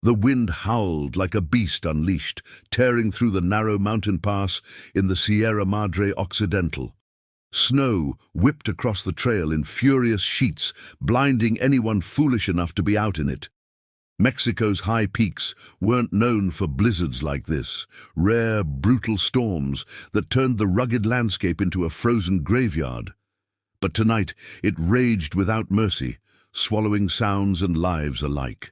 The wind howled like a beast unleashed, tearing through the narrow mountain pass in the Sierra Madre Occidental. Snow whipped across the trail in furious sheets, blinding anyone foolish enough to be out in it. Mexico's high peaks weren't known for blizzards like this, rare, brutal storms that turned the rugged landscape into a frozen graveyard. But tonight it raged without mercy, swallowing sounds and lives alike.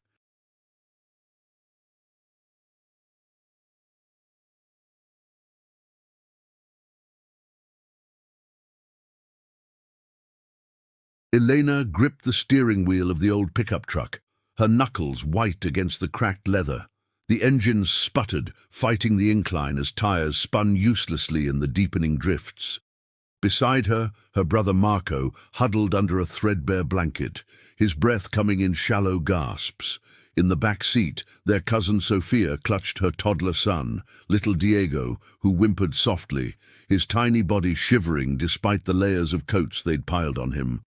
Elena gripped the steering wheel of the old pickup truck, her knuckles white against the cracked leather. The engine sputtered, fighting the incline as tires spun uselessly in the deepening drifts. Beside her, her brother Marco huddled under a threadbare blanket, his breath coming in shallow gasps. In the back seat, their cousin Sophia clutched her toddler son, little Diego, who whimpered softly, his tiny body shivering despite the layers of coats they'd piled on him.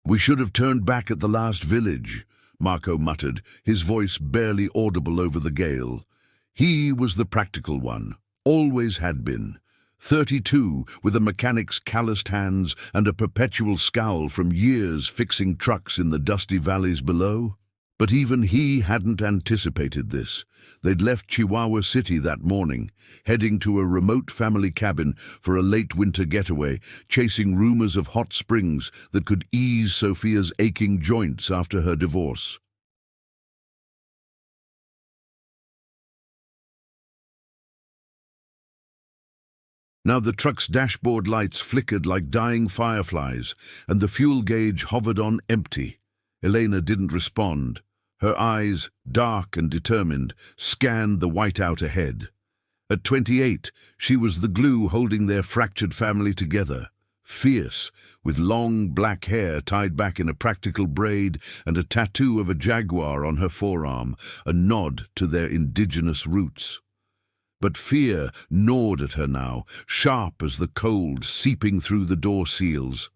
"We should have turned back at the last village," Marco muttered, his voice barely audible over the gale. He was the practical one, always had been. 32, with a mechanic's calloused hands and a perpetual scowl from years fixing trucks in the dusty valleys below. But even he hadn't anticipated this. They'd left Chihuahua City that morning, heading to a remote family cabin for a late winter getaway, chasing rumors of hot springs that could ease Sophia's aching joints after her divorce. Now the truck's dashboard lights flickered like dying fireflies, and the fuel gauge hovered on empty. Elena didn't respond. Her eyes, dark and determined, scanned the whiteout ahead. At 28, she was the glue holding their fractured family together. Fierce, with long black hair tied back in a practical braid and a tattoo of a jaguar on her forearm, a nod to their indigenous roots. But fear gnawed at her now, sharp as the cold seeping through the door seals.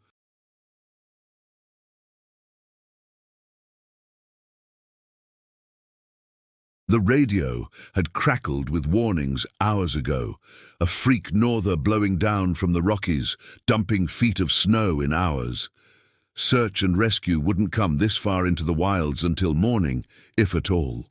The radio had crackled with warnings hours ago, a freak norther blowing down from the Rockies, dumping feet of snow in hours. Search and rescue wouldn't come this far into the wilds until morning, if at all.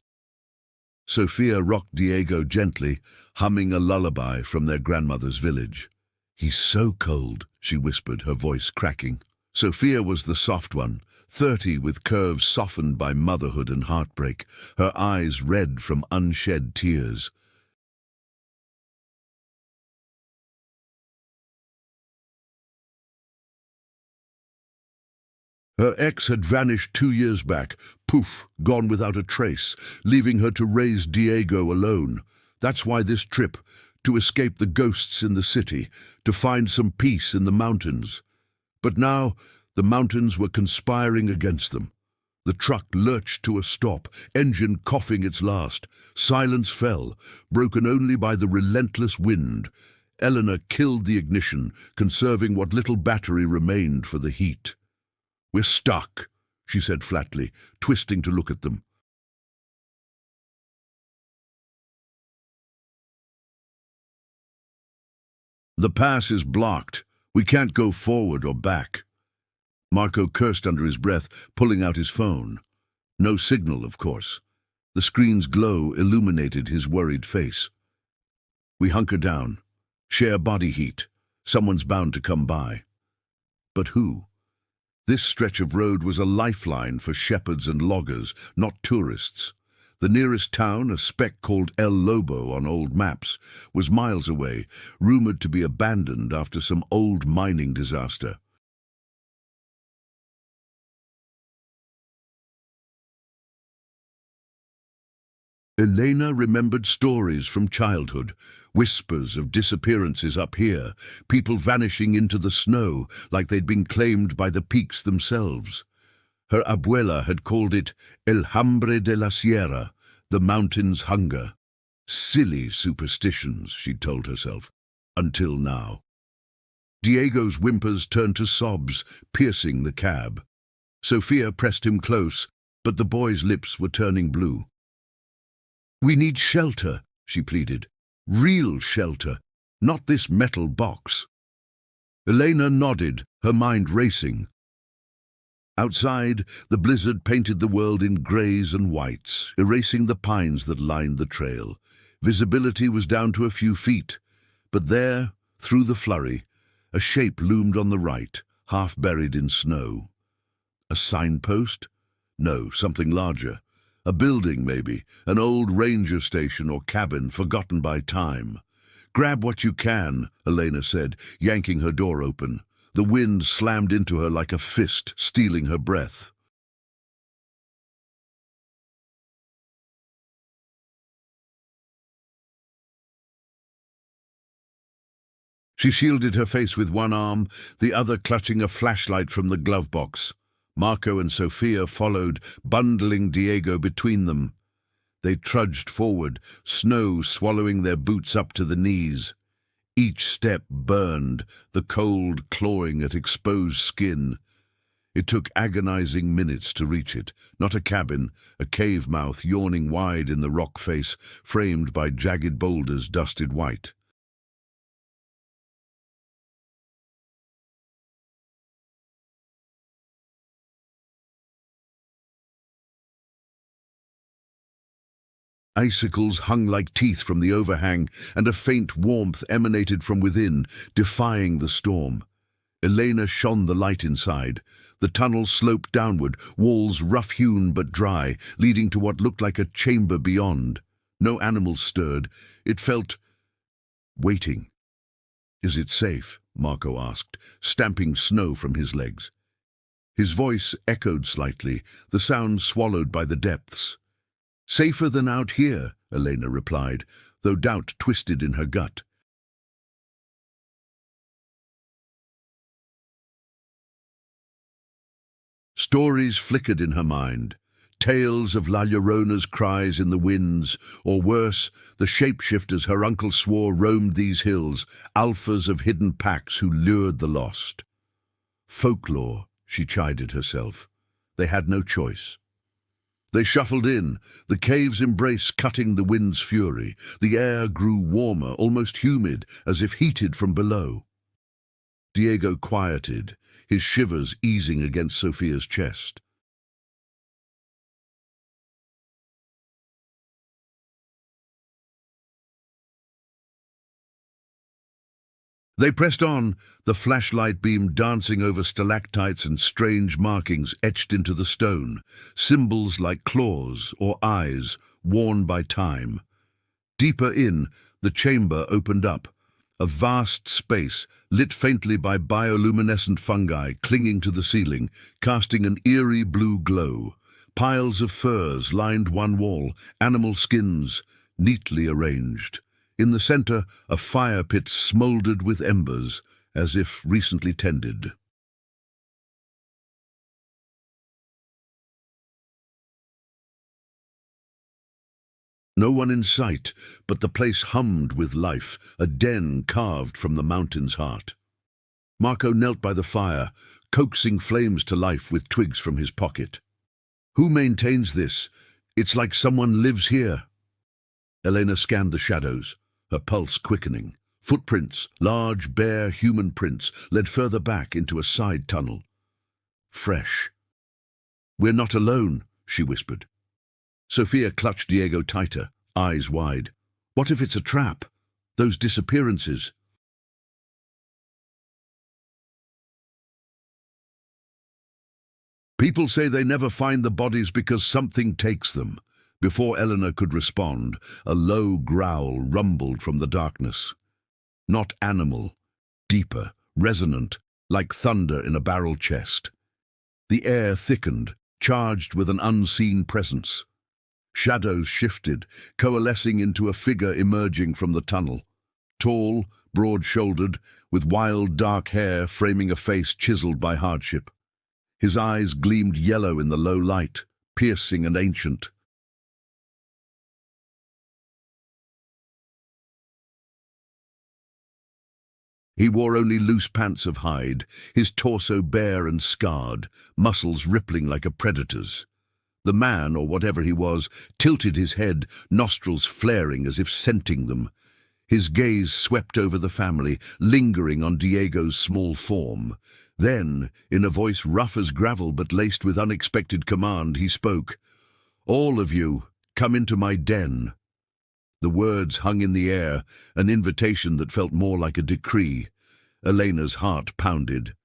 Sophia rocked Diego gently, humming a lullaby from their grandmother's village. "He's so cold," she whispered, her voice cracking. Sophia was the soft one, 30 with curves softened by motherhood and heartbreak, her eyes red from unshed tears. Her ex had vanished 2 years back, poof, gone without a trace, leaving her to raise Diego alone. That's why this trip, to escape the ghosts in the city, to find some peace in the mountains. But now, the mountains were conspiring against them. The truck lurched to a stop, engine coughing its last. Silence fell, broken only by the relentless wind. Eleanor killed the ignition, conserving what little battery remained for the heat. "We're stuck," she said flatly, twisting to look at them. "The pass is blocked. We can't go forward or back." Marco cursed under his breath, pulling out his phone. No signal, of course. The screen's glow illuminated his worried face. "We hunker down. Share body heat. Someone's bound to come by." But who? This stretch of road was a lifeline for shepherds and loggers, not tourists. The nearest town, a speck called El Lobo on old maps, was miles away, rumored to be abandoned after some old mining disaster. Elena remembered stories from childhood, whispers of disappearances up here, people vanishing into the snow like they'd been claimed by the peaks themselves. Her abuela had called it El Hambre de la Sierra, the mountain's hunger. Silly superstitions, she'd told herself. Until now. Diego's whimpers turned to sobs, piercing the cab. Sophia pressed him close, but the boy's lips were turning blue. "We need shelter," she pleaded. "Real shelter, not this metal box." Elena nodded, her mind racing. Outside, the blizzard painted the world in greys and whites, erasing the pines that lined the trail. Visibility was down to a few feet, but there, through the flurry, a shape loomed on the right, half buried in snow. A signpost? No, something larger. A building, maybe, an old ranger station or cabin forgotten by time. "Grab what you can," Elena said, yanking her door open. The wind slammed into her like a fist, stealing her breath. She shielded her face with one arm, the other clutching a flashlight from the glove box. Marco and Sophia followed, bundling Diego between them. They trudged forward, snow swallowing their boots up to the knees. Each step burned, the cold clawing at exposed skin. It took agonizing minutes to reach it. Not a cabin, a cave mouth yawning wide in the rock face, framed by jagged boulders dusted white. Icicles hung like teeth from the overhang, and a faint warmth emanated from within, defying the storm. Elena shone the light inside. The tunnel sloped downward, walls rough-hewn but dry, leading to what looked like a chamber beyond. No animals stirred. It felt waiting. "Is it safe?" Marco asked, stamping snow from his legs. His voice echoed slightly, the sound swallowed by the depths. "Safer than out here," Elena replied, though doubt twisted in her gut. Stories flickered in her mind. Tales of La Llorona's cries in the winds, or worse, the shapeshifters her uncle swore roamed these hills, alphas of hidden packs who lured the lost. Folklore, she chided herself. They had no choice. They shuffled in, the cave's embrace cutting the wind's fury. The air grew warmer, almost humid, as if heated from below. Diego quieted, his shivers easing against Sophia's chest. They pressed on, the flashlight beam dancing over stalactites and strange markings etched into the stone, symbols like claws or eyes worn by time. Deeper in, the chamber opened up, a vast space lit faintly by bioluminescent fungi clinging to the ceiling, casting an eerie blue glow. Piles of furs lined one wall, animal skins neatly arranged. In the center, a fire pit smoldered with embers, as if recently tended. No one in sight, but the place hummed with life, a den carved from the mountain's heart. Marco knelt by the fire, coaxing flames to life with twigs from his pocket. "Who maintains this? It's like someone lives here." Elena scanned the shadows, her pulse quickening. Footprints, large, bare human prints, led further back into a side tunnel. Fresh. "We're not alone," she whispered. Sophia clutched Diego tighter, eyes wide. "What if it's a trap? Those disappearances?" "People say they never find the bodies because something takes them." Before Eleanor could respond, a low growl rumbled from the darkness. Not animal, deeper, resonant, like thunder in a barrel chest. The air thickened, charged with an unseen presence. Shadows shifted, coalescing into a figure emerging from the tunnel. Tall, broad-shouldered, with wild dark hair framing a face chiseled by hardship. His eyes gleamed yellow in the low light, piercing and ancient. He wore only loose pants of hide, his torso bare and scarred, muscles rippling like a predator's. The man, or whatever he was, tilted his head, nostrils flaring as if scenting them. His gaze swept over the family, lingering on Diego's small form. Then, in a voice rough as gravel but laced with unexpected command, he spoke. "All of you, come into my den." The words hung in the air, an invitation that felt more like a decree. Elena's heart pounded.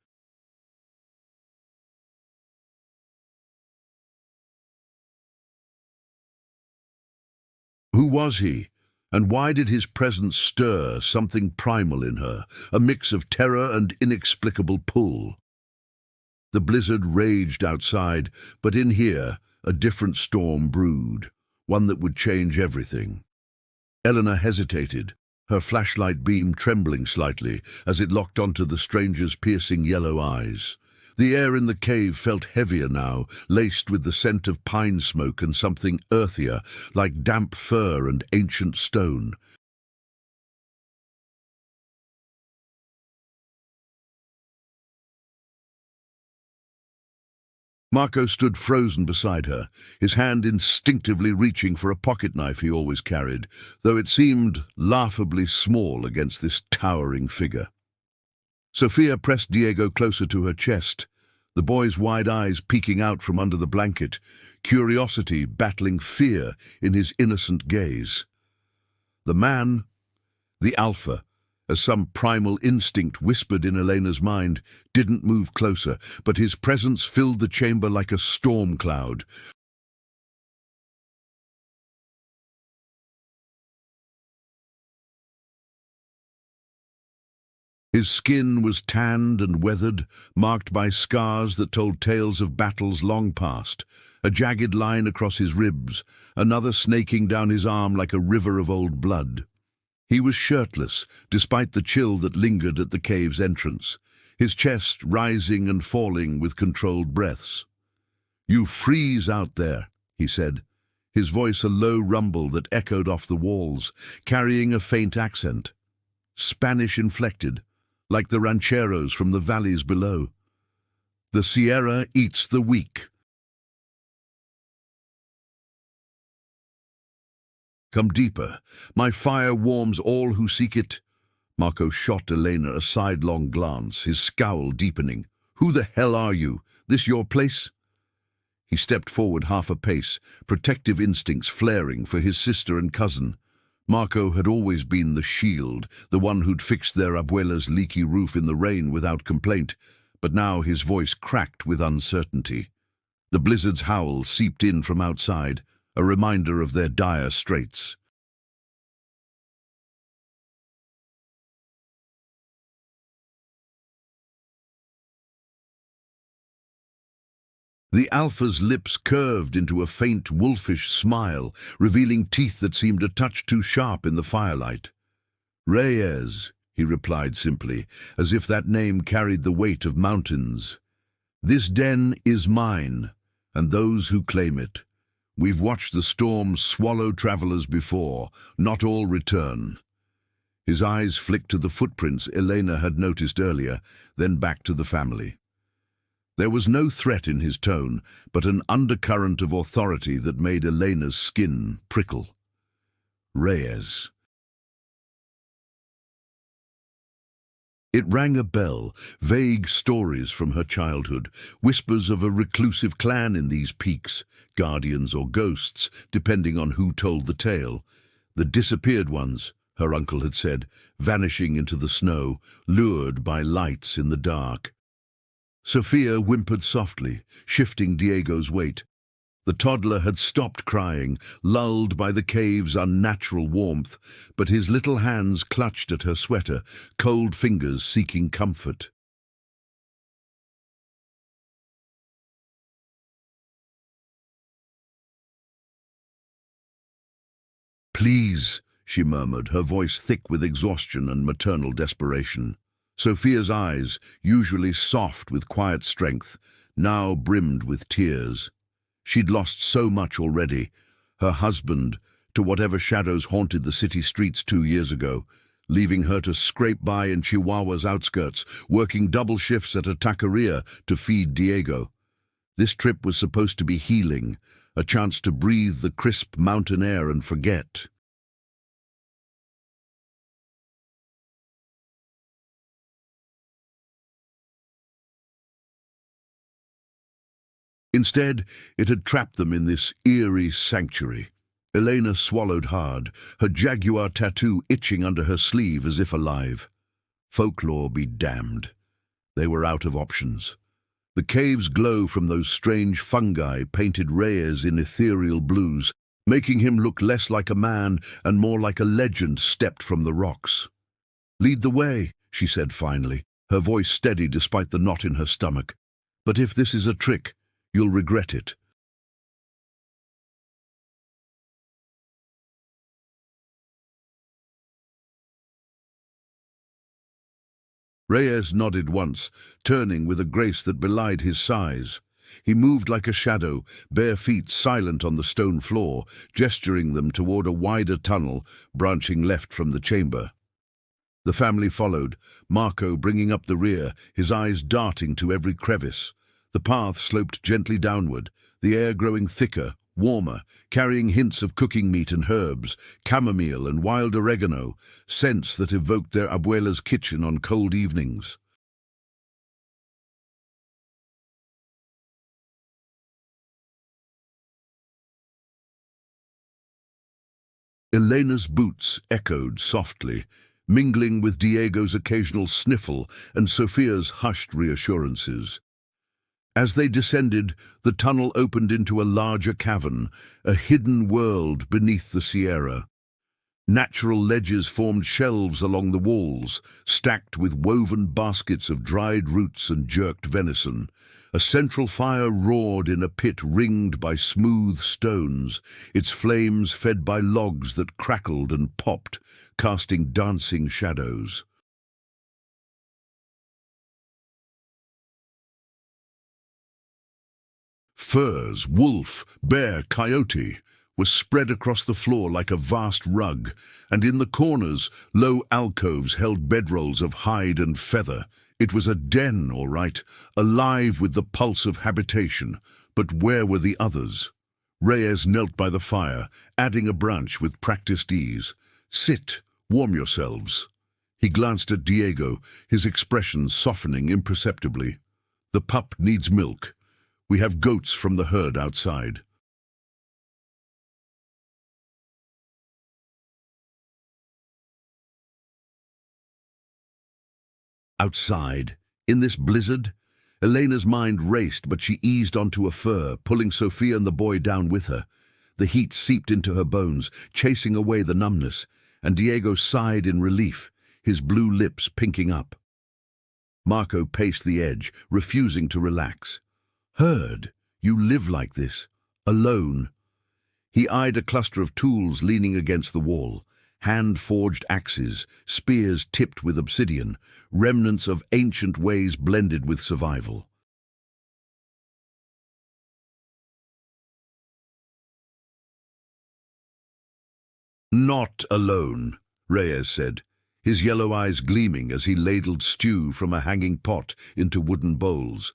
Who was he? And why did his presence stir something primal in her, a mix of terror and inexplicable pull? The blizzard raged outside, but in here, a different storm brewed, one that would change everything. Elena hesitated, her flashlight beam trembling slightly as it locked onto the stranger's piercing yellow eyes. The air in the cave felt heavier now, laced with the scent of pine smoke and something earthier, like damp fur and ancient stone. Marco stood frozen beside her, his hand instinctively reaching for a pocket knife he always carried, though it seemed laughably small against this towering figure. Sophia pressed Diego closer to her chest, the boy's wide eyes peeking out from under the blanket, curiosity battling fear in his innocent gaze. The man, the Alpha, as some primal instinct whispered in Elena's mind, didn't move closer, but his presence filled the chamber like a storm cloud. His skin was tanned and weathered, marked by scars that told tales of battles long past, a jagged line across his ribs, another snaking down his arm like a river of old blood. He was shirtless, despite the chill that lingered at the cave's entrance, his chest rising and falling with controlled breaths. "You freeze out there," he said, his voice a low rumble that echoed off the walls, carrying a faint accent. Spanish-inflected, like the rancheros from the valleys below. "The Sierra eats the weak." "Come deeper. My fire warms all who seek it." Marco shot Elena a sidelong glance, his scowl deepening. "Who the hell are you? This your place?" He stepped forward half a pace, protective instincts flaring for his sister and cousin. Marco had always been the shield, the one who'd fixed their abuela's leaky roof in the rain without complaint, but now his voice cracked with uncertainty. The blizzard's howl seeped in from outside, a reminder of their dire straits. The Alpha's lips curved into a faint wolfish smile, revealing teeth that seemed a touch too sharp in the firelight. "Reyes," he replied simply, as if that name carried the weight of mountains. "This den is mine, and those who claim it. We've watched the storm swallow travelers before, not all return." His eyes flicked to the footprints Elena had noticed earlier, then back to the family. There was no threat in his tone, but an undercurrent of authority that made Elena's skin prickle. Reyes. It rang a bell, vague stories from her childhood, whispers of a reclusive clan in these peaks, guardians or ghosts, depending on who told the tale. The disappeared ones, her uncle had said, vanishing into the snow, lured by lights in the dark. Sophia whimpered softly, shifting Diego's weight. The toddler had stopped crying, lulled by the cave's unnatural warmth, but his little hands clutched at her sweater, cold fingers seeking comfort. "Please," she murmured, her voice thick with exhaustion and maternal desperation. Sophia's eyes, usually soft with quiet strength, now brimmed with tears. She'd lost so much already. Her husband, to whatever shadows haunted the city streets 2 years ago, leaving her to scrape by in Chihuahua's outskirts, working double shifts at a taqueria to feed Diego. This trip was supposed to be healing, a chance to breathe the crisp mountain air and forget. Instead, it had trapped them in this eerie sanctuary. Elena swallowed hard, her jaguar tattoo itching under her sleeve as if alive. Folklore be damned. They were out of options. The cave's glow from those strange fungi painted Reyes in ethereal blues, making him look less like a man and more like a legend stepped from the rocks. "Lead the way," she said finally, her voice steady despite the knot in her stomach. "But if this is a trick, you'll regret it." Reyes nodded once, turning with a grace that belied his size. He moved like a shadow, bare feet silent on the stone floor, gesturing them toward a wider tunnel branching left from the chamber. The family followed, Marco bringing up the rear, his eyes darting to every crevice. The path sloped gently downward, the air growing thicker, warmer, carrying hints of cooking meat and herbs, chamomile and wild oregano, scents that evoked their abuela's kitchen on cold evenings. Elena's boots echoed softly, mingling with Diego's occasional sniffle and Sophia's hushed reassurances. As they descended, the tunnel opened into a larger cavern, a hidden world beneath the Sierra. Natural ledges formed shelves along the walls, stacked with woven baskets of dried roots and jerked venison. A central fire roared in a pit ringed by smooth stones, its flames fed by logs that crackled and popped, casting dancing shadows. Furs, wolf, bear, coyote were spread across the floor like a vast rug, and in the corners, low alcoves held bedrolls of hide and feather. It was a den, all right, alive with the pulse of habitation, but where were the others? Reyes knelt by the fire, adding a branch with practiced ease. "Sit, warm yourselves." He glanced at Diego, his expression softening imperceptibly. "The pup needs milk. We have goats from the herd outside." Outside, in this blizzard? Elena's mind raced, but she eased onto a fur, pulling Sophia and the boy down with her. The heat seeped into her bones, chasing away the numbness, and Diego sighed in relief, his blue lips pinking up. Marco paced the edge, refusing to relax. "Herd? You live like this? Alone?" He eyed a cluster of tools leaning against the wall. Hand-forged axes, spears tipped with obsidian, remnants of ancient ways blended with survival. "Not alone," Reyes said, his yellow eyes gleaming as he ladled stew from a hanging pot into wooden bowls.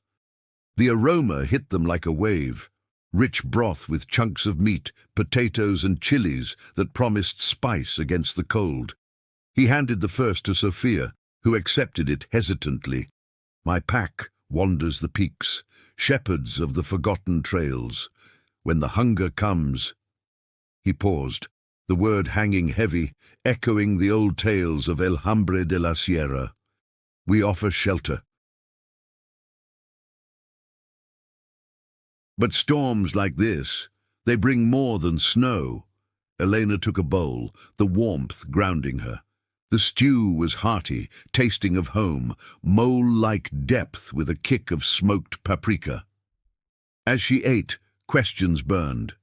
The aroma hit them like a wave, rich broth with chunks of meat, potatoes and chilies that promised spice against the cold. He handed the first to Sophia, who accepted it hesitantly. "My pack wanders the peaks, shepherds of the forgotten trails. When the hunger comes—" He paused, the word hanging heavy, echoing the old tales of El Hambre de la Sierra. "We offer shelter." But storms like this, they bring more than snow. Elena took a bowl, the warmth grounding her. The stew was hearty, tasting of home, mole-like depth with a kick of smoked paprika. As she ate, questions burned.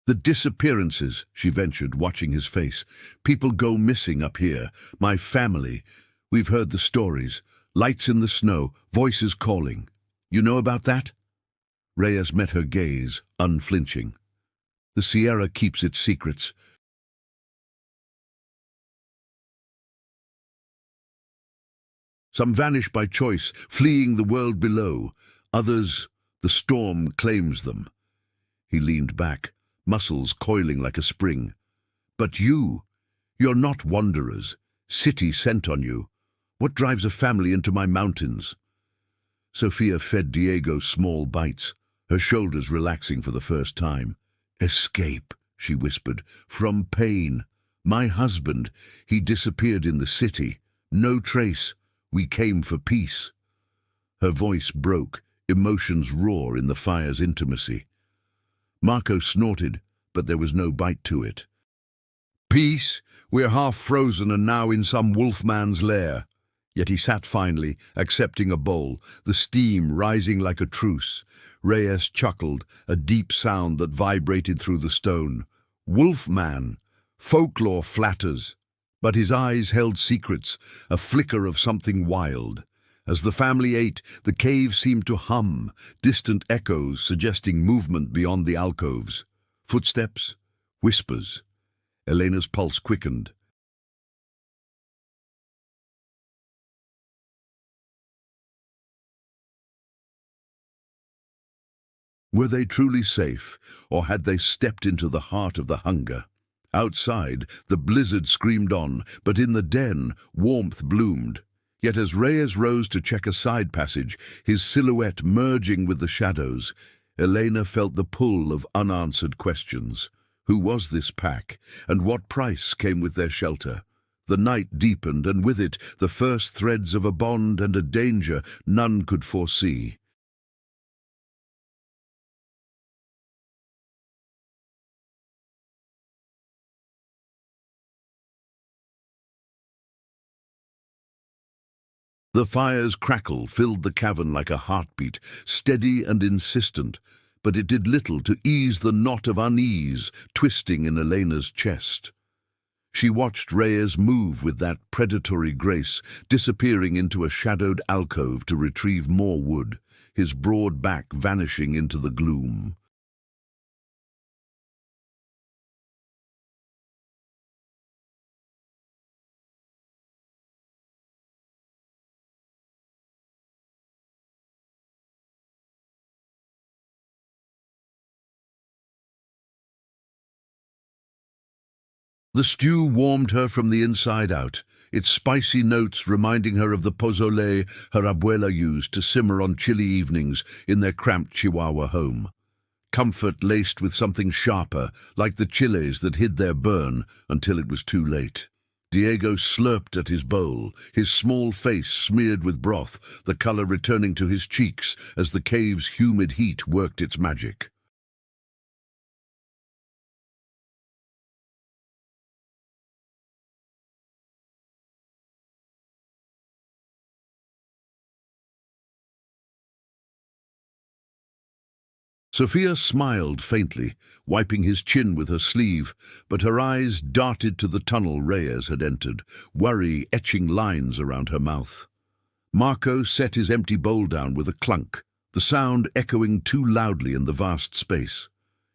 "The disappearances," she ventured, watching his face. "People go missing up here. My family. We've heard the stories. Lights in the snow, voices calling. You know about that?" Reyes met her gaze, unflinching. "The Sierra keeps its secrets. Some vanish by choice, fleeing the world below. Others, the storm claims them. He leaned back, muscles coiling like a spring. But you're not wanderers. City sent on you. What drives a family into my mountains? Sophia fed Diego small bites, her shoulders relaxing for the first time. Escape, she whispered, from pain. My husband, he disappeared in the city. No trace. We came for peace. Her voice broke, emotions roar in the fire's intimacy. Marco snorted, but there was no bite to it. Peace? We're half frozen and now in some wolfman's lair. Yet he sat finally, accepting a bowl, the steam rising like a truce. Reyes chuckled, a deep sound that vibrated through the stone. Wolfman! Folklore flatters. But his eyes held secrets, a flicker of something wild. As the family ate, the cave seemed to hum, distant echoes suggesting movement beyond the alcoves. Footsteps, whispers. Elena's pulse quickened. Were they truly safe, or had they stepped into the heart of the hunger? Outside, the blizzard screamed on, but in the den, warmth bloomed. Yet as Reyes rose to check a side passage, his silhouette merging with the shadows, Elena felt the pull of unanswered questions. Who was this pack, and what price came with their shelter? The night deepened, and with it the first threads of a bond and a danger none could foresee. The fire's crackle filled the cavern like a heartbeat, steady and insistent, but it did little to ease the knot of unease twisting in Elena's chest. She watched Reyes move with that predatory grace, disappearing into a shadowed alcove to retrieve more wood, his broad back vanishing into the gloom. The stew warmed her from the inside out, its spicy notes reminding her of the pozole her abuela used to simmer on chilly evenings in their cramped Chihuahua home. Comfort laced with something sharper, like the chiles that hid their burn until it was too late. Diego slurped at his bowl, his small face smeared with broth, the color returning to his cheeks as the cave's humid heat worked its magic. Sophia smiled faintly, wiping his chin with her sleeve, but her eyes darted to the tunnel Reyes had entered, worry etching lines around her mouth. Marco set his empty bowl down with a clunk, the sound echoing too loudly in the vast space.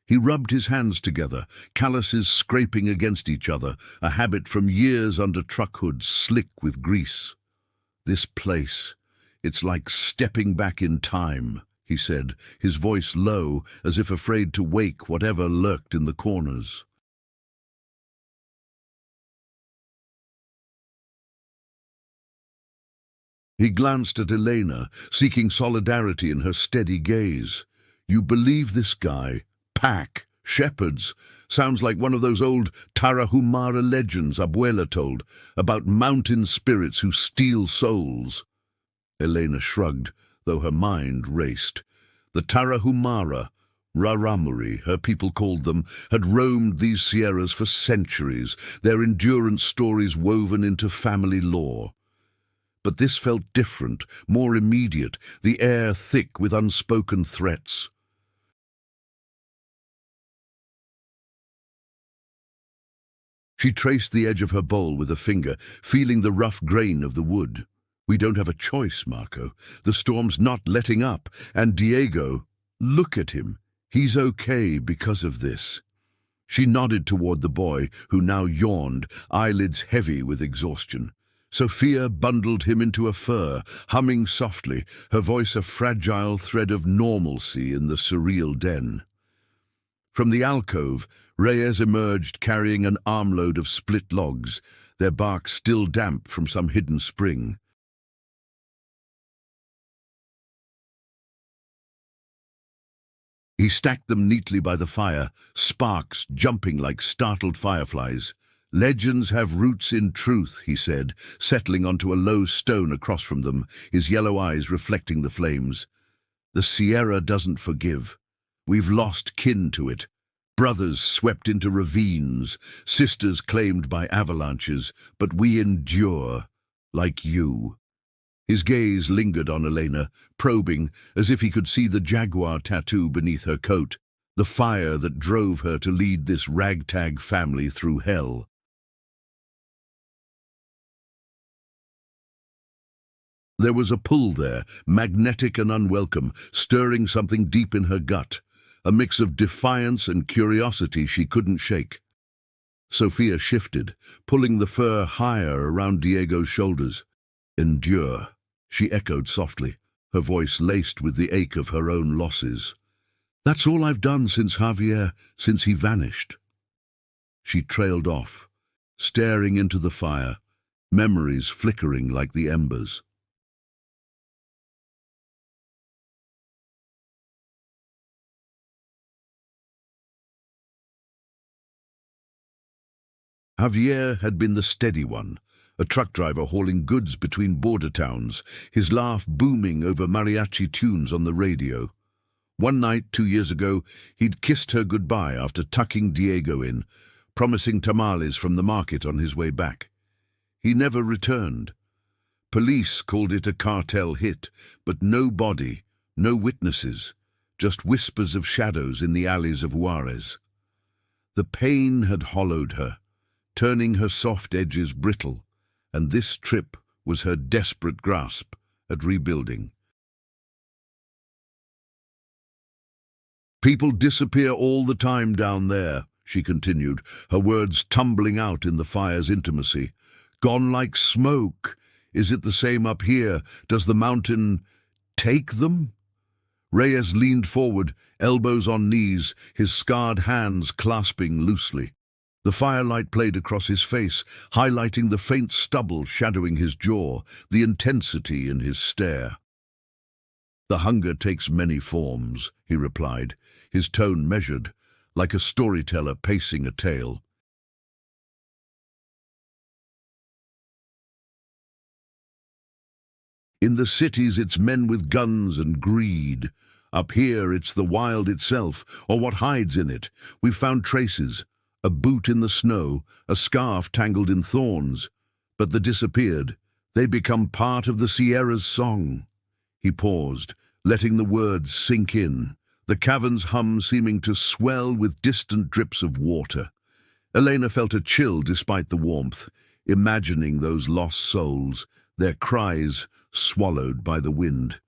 He rubbed his hands together, calluses scraping against each other, a habit from years under truck hoods slick with grease. This place, it's like stepping back in time, he said, his voice low, as if afraid to wake whatever lurked in the corners. He glanced at Elena, seeking solidarity in her steady gaze. You believe this guy? Pack? Shepherds? Sounds like one of those old Tarahumara legends Abuela told, about mountain spirits who steal souls. Elena shrugged, though her mind raced. The Tarahumara, Raramuri, her people called them, had roamed these sierras for centuries, their endurance stories woven into family lore. But this felt different, more immediate, the air thick with unspoken threats. She traced the edge of her bowl with a finger, feeling the rough grain of the wood. We don't have a choice, Marco. The storm's not letting up, and Diego, look at him. He's okay because of this. She nodded toward the boy, who now yawned, eyelids heavy with exhaustion. Sophia bundled him into a fur, humming softly, her voice a fragile thread of normalcy in the surreal den. From the alcove, Reyes emerged carrying an armload of split logs, their bark still damp from some hidden spring. He stacked them neatly by the fire, sparks jumping like startled fireflies. "Legends have roots in truth," he said, settling onto a low stone across from them, his yellow eyes reflecting the flames. "The Sierra doesn't forgive. We've lost kin to it. Brothers swept into ravines, sisters claimed by avalanches, but we endure, like you." His gaze lingered on Elena, probing, as if he could see the jaguar tattoo beneath her coat, the fire that drove her to lead this ragtag family through hell. There was a pull there, magnetic and unwelcome, stirring something deep in her gut, a mix of defiance and curiosity she couldn't shake. Sophia shifted, pulling the fur higher around Diego's shoulders. "Endure," she echoed softly, her voice laced with the ache of her own losses. "That's all I've done since he vanished." She trailed off, staring into the fire, memories flickering like the embers. Javier had been the steady one, a truck driver hauling goods between border towns, his laugh booming over mariachi tunes on the radio. One night, 2 years ago, he'd kissed her goodbye after tucking Diego in, promising tamales from the market on his way back. He never returned. Police called it a cartel hit, but no body, no witnesses, just whispers of shadows in the alleys of Juarez. The pain had hollowed her, turning her soft edges brittle, and this trip was her desperate grasp at rebuilding. "People disappear all the time down there," she continued, her words tumbling out in the fire's intimacy. "Gone like smoke. Is it the same up here? Does the mountain take them?" Reyes leaned forward, elbows on knees, his scarred hands clasping loosely. The firelight played across his face, highlighting the faint stubble shadowing his jaw, the intensity in his stare. "The hunger takes many forms," he replied, his tone measured, like a storyteller pacing a tale. "In the cities it's men with guns and greed. Up here it's the wild itself, or what hides in it. We've found traces. A boot in the snow, a scarf tangled in thorns. But the disappeared. They become part of the Sierra's song." He paused, letting the words sink in, the cavern's hum seeming to swell with distant drips of water. Elena felt a chill despite the warmth, imagining those lost souls, their cries swallowed by the wind.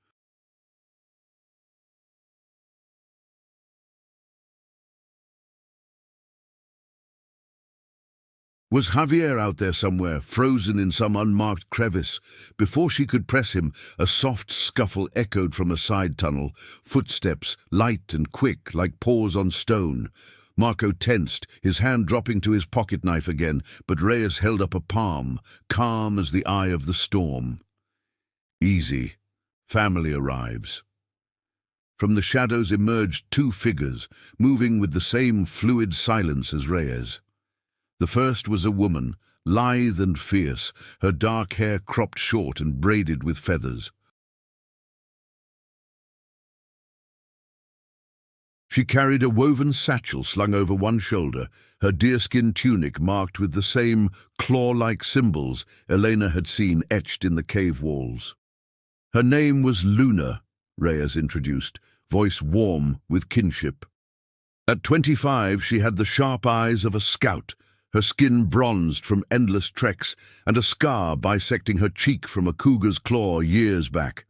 Was Javier out there somewhere, frozen in some unmarked crevice? Before she could press him, a soft scuffle echoed from a side tunnel, footsteps, light and quick, like paws on stone. Marco tensed, his hand dropping to his pocket knife again, but Reyes held up a palm, calm as the eye of the storm. "Easy. Family arrives." From the shadows emerged two figures, moving with the same fluid silence as Reyes. The first was a woman, lithe and fierce, her dark hair cropped short and braided with feathers. She carried a woven satchel slung over one shoulder, her deerskin tunic marked with the same claw-like symbols Elena had seen etched in the cave walls. Her name was Luna, Reyes introduced, voice warm with kinship. At 25, she had the sharp eyes of a scout, her skin bronzed from endless treks, and a scar bisecting her cheek from a cougar's claw years back.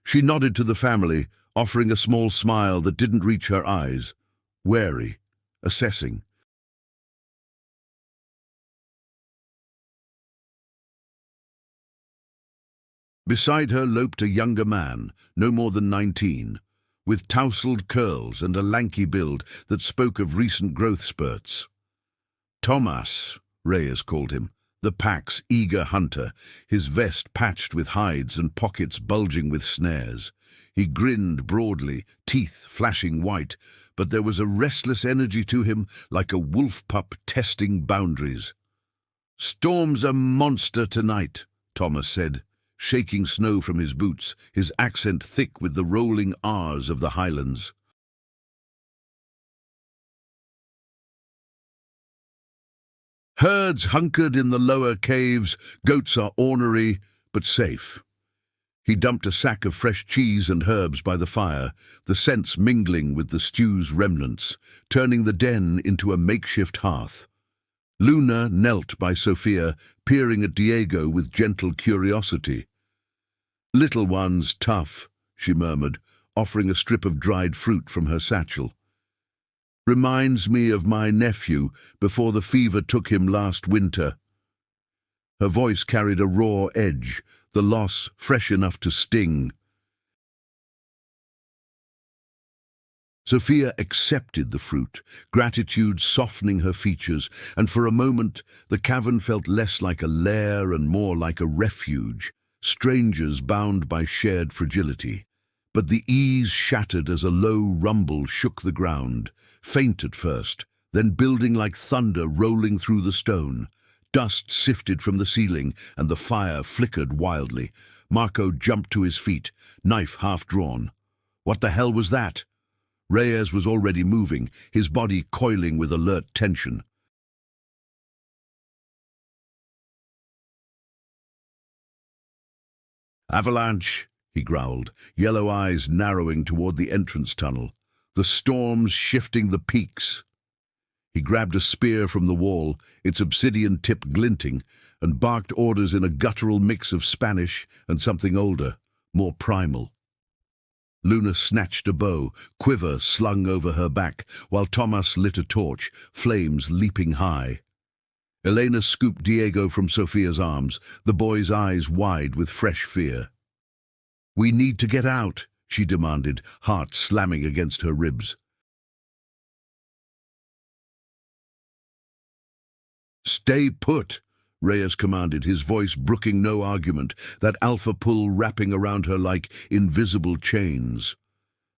She nodded to the family, offering a small smile that didn't reach her eyes, wary, assessing. Beside her loped a younger man, no more than 19, with tousled curls and a lanky build that spoke of recent growth spurts. Tomas, Reyes called him, the pack's eager hunter, his vest patched with hides and pockets bulging with snares. He grinned broadly, teeth flashing white, but there was a restless energy to him like a wolf pup testing boundaries. "Storm's a monster tonight," Thomas said, shaking snow from his boots, his accent thick with the rolling R's of the Highlands. "Herds hunkered in the lower caves, goats are ornery, but safe." He dumped a sack of fresh cheese and herbs by the fire, the scents mingling with the stew's remnants, turning the den into a makeshift hearth. Luna knelt by Sophia, peering at Diego with gentle curiosity. "Little one's tough," she murmured, offering a strip of dried fruit from her satchel. "Reminds me of my nephew before the fever took him last winter." Her voice carried a raw edge, the loss fresh enough to sting. Sophia accepted the fruit, gratitude softening her features, and for a moment the cavern felt less like a lair and more like a refuge, strangers bound by shared fragility. But the ease shattered as a low rumble shook the ground, faint at first, then building like thunder rolling through the stone. Dust sifted from the ceiling, and the fire flickered wildly. Marco jumped to his feet, knife half drawn. What the hell was that? Reyes was already moving, his body coiling with alert tension. "Avalanche," he growled, yellow eyes narrowing toward the entrance tunnel. "The storm's shifting the peaks." He grabbed a spear from the wall, its obsidian tip glinting, and barked orders in a guttural mix of Spanish and something older, more primal. Luna snatched a bow, quiver slung over her back, while Tomas lit a torch, flames leaping high. Elena scooped Diego from Sophia's arms, the boy's eyes wide with fresh fear. "We need to get out," she demanded, heart slamming against her ribs. "Stay put," Reyes commanded, his voice brooking no argument, that alpha pull wrapping around her like invisible chains.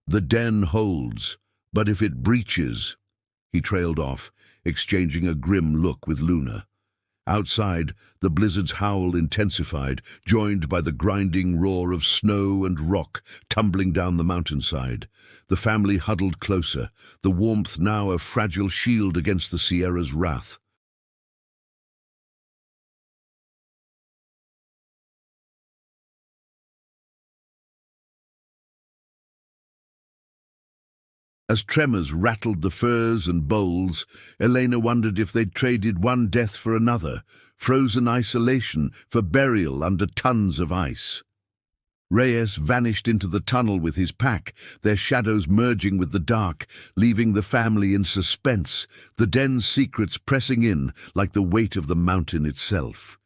"The den holds, but if it breaches—" He trailed off, exchanging a grim look with Luna. Outside, the blizzard's howl intensified, joined by the grinding roar of snow and rock tumbling down the mountainside. The family huddled closer, the warmth now a fragile shield against the Sierra's wrath. As tremors rattled the firs and boles, Elena wondered if they'd traded one death for another, frozen isolation for burial under tons of ice. Reyes vanished into the tunnel with his pack, their shadows merging with the dark, leaving the family in suspense, the den's secrets pressing in like the weight of the mountain itself.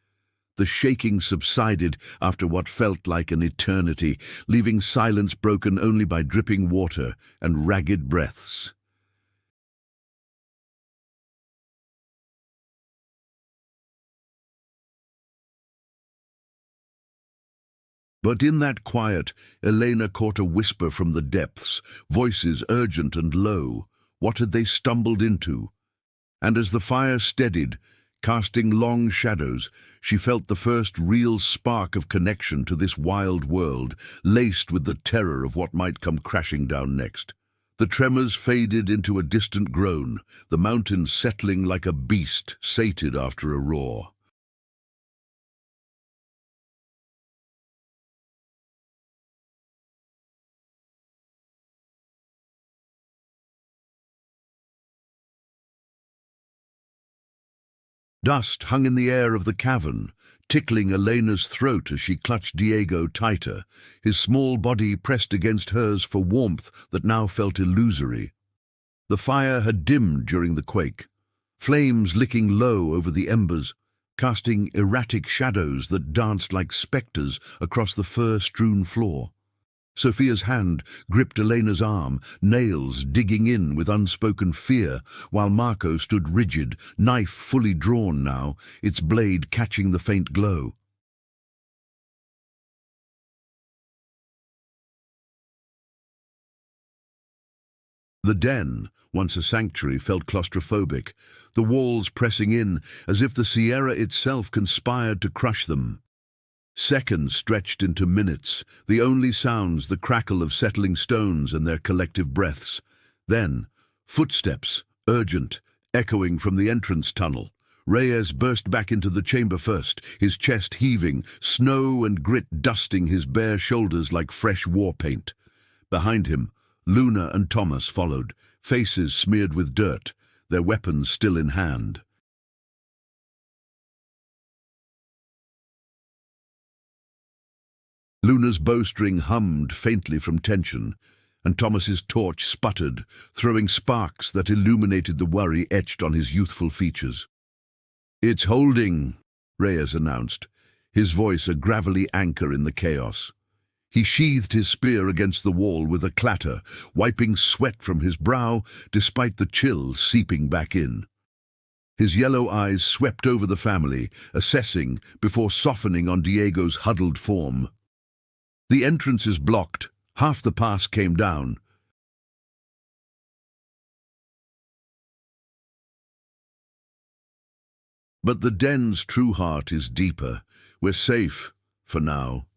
The shaking subsided after what felt like an eternity, leaving silence broken only by dripping water and ragged breaths. But in that quiet, Elena caught a whisper from the depths, voices urgent and low. What had they stumbled into? And as the fire steadied, casting long shadows, she felt the first real spark of connection to this wild world, laced with the terror of what might come crashing down next. The tremors faded into a distant groan, the mountain settling like a beast sated after a roar. Dust hung in the air of the cavern, tickling Elena's throat as she clutched Diego tighter, his small body pressed against hers for warmth that now felt illusory. The fire had dimmed during the quake, flames licking low over the embers, casting erratic shadows that danced like spectres across the fur-strewn floor. Sophia's hand gripped Elena's arm, nails digging in with unspoken fear, while Marco stood rigid, knife fully drawn now, its blade catching the faint glow. The den, once a sanctuary, felt claustrophobic, the walls pressing in as if the Sierra itself conspired to crush them. Seconds stretched into minutes, the only sounds the crackle of settling stones and their collective breaths. Then, footsteps, urgent, echoing from the entrance tunnel. Reyes burst back into the chamber first, his chest heaving, snow and grit dusting his bare shoulders like fresh war paint. Behind him, Luna and Thomas followed, faces smeared with dirt, their weapons still in hand. Luna's bowstring hummed faintly from tension, and Thomas's torch sputtered, throwing sparks that illuminated the worry etched on his youthful features. "It's holding," Reyes announced, his voice a gravelly anchor in the chaos. He sheathed his spear against the wall with a clatter, wiping sweat from his brow despite the chill seeping back in. His yellow eyes swept over the family, assessing before softening on Diego's huddled form. The entrance is blocked. Half the pass came down. But the den's true heart is deeper. We're safe, for now.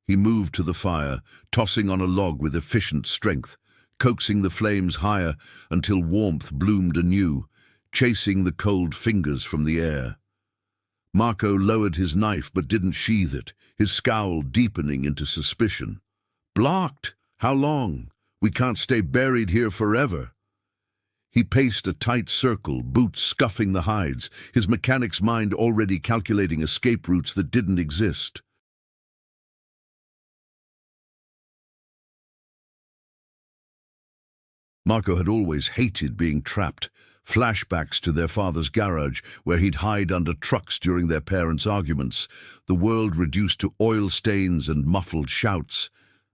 He moved to the fire, tossing on a log with efficient strength, coaxing the flames higher until warmth bloomed anew, chasing the cold fingers from the air. Marco lowered his knife but didn't sheathe it, his scowl deepening into suspicion. "Blocked? How long? We can't stay buried here forever." He paced a tight circle, boots scuffing the hides, his mechanic's mind already calculating escape routes that didn't exist. Marco had always hated being trapped. Flashbacks to their father's garage, where he'd hide under trucks during their parents' arguments, the world reduced to oil stains and muffled shouts.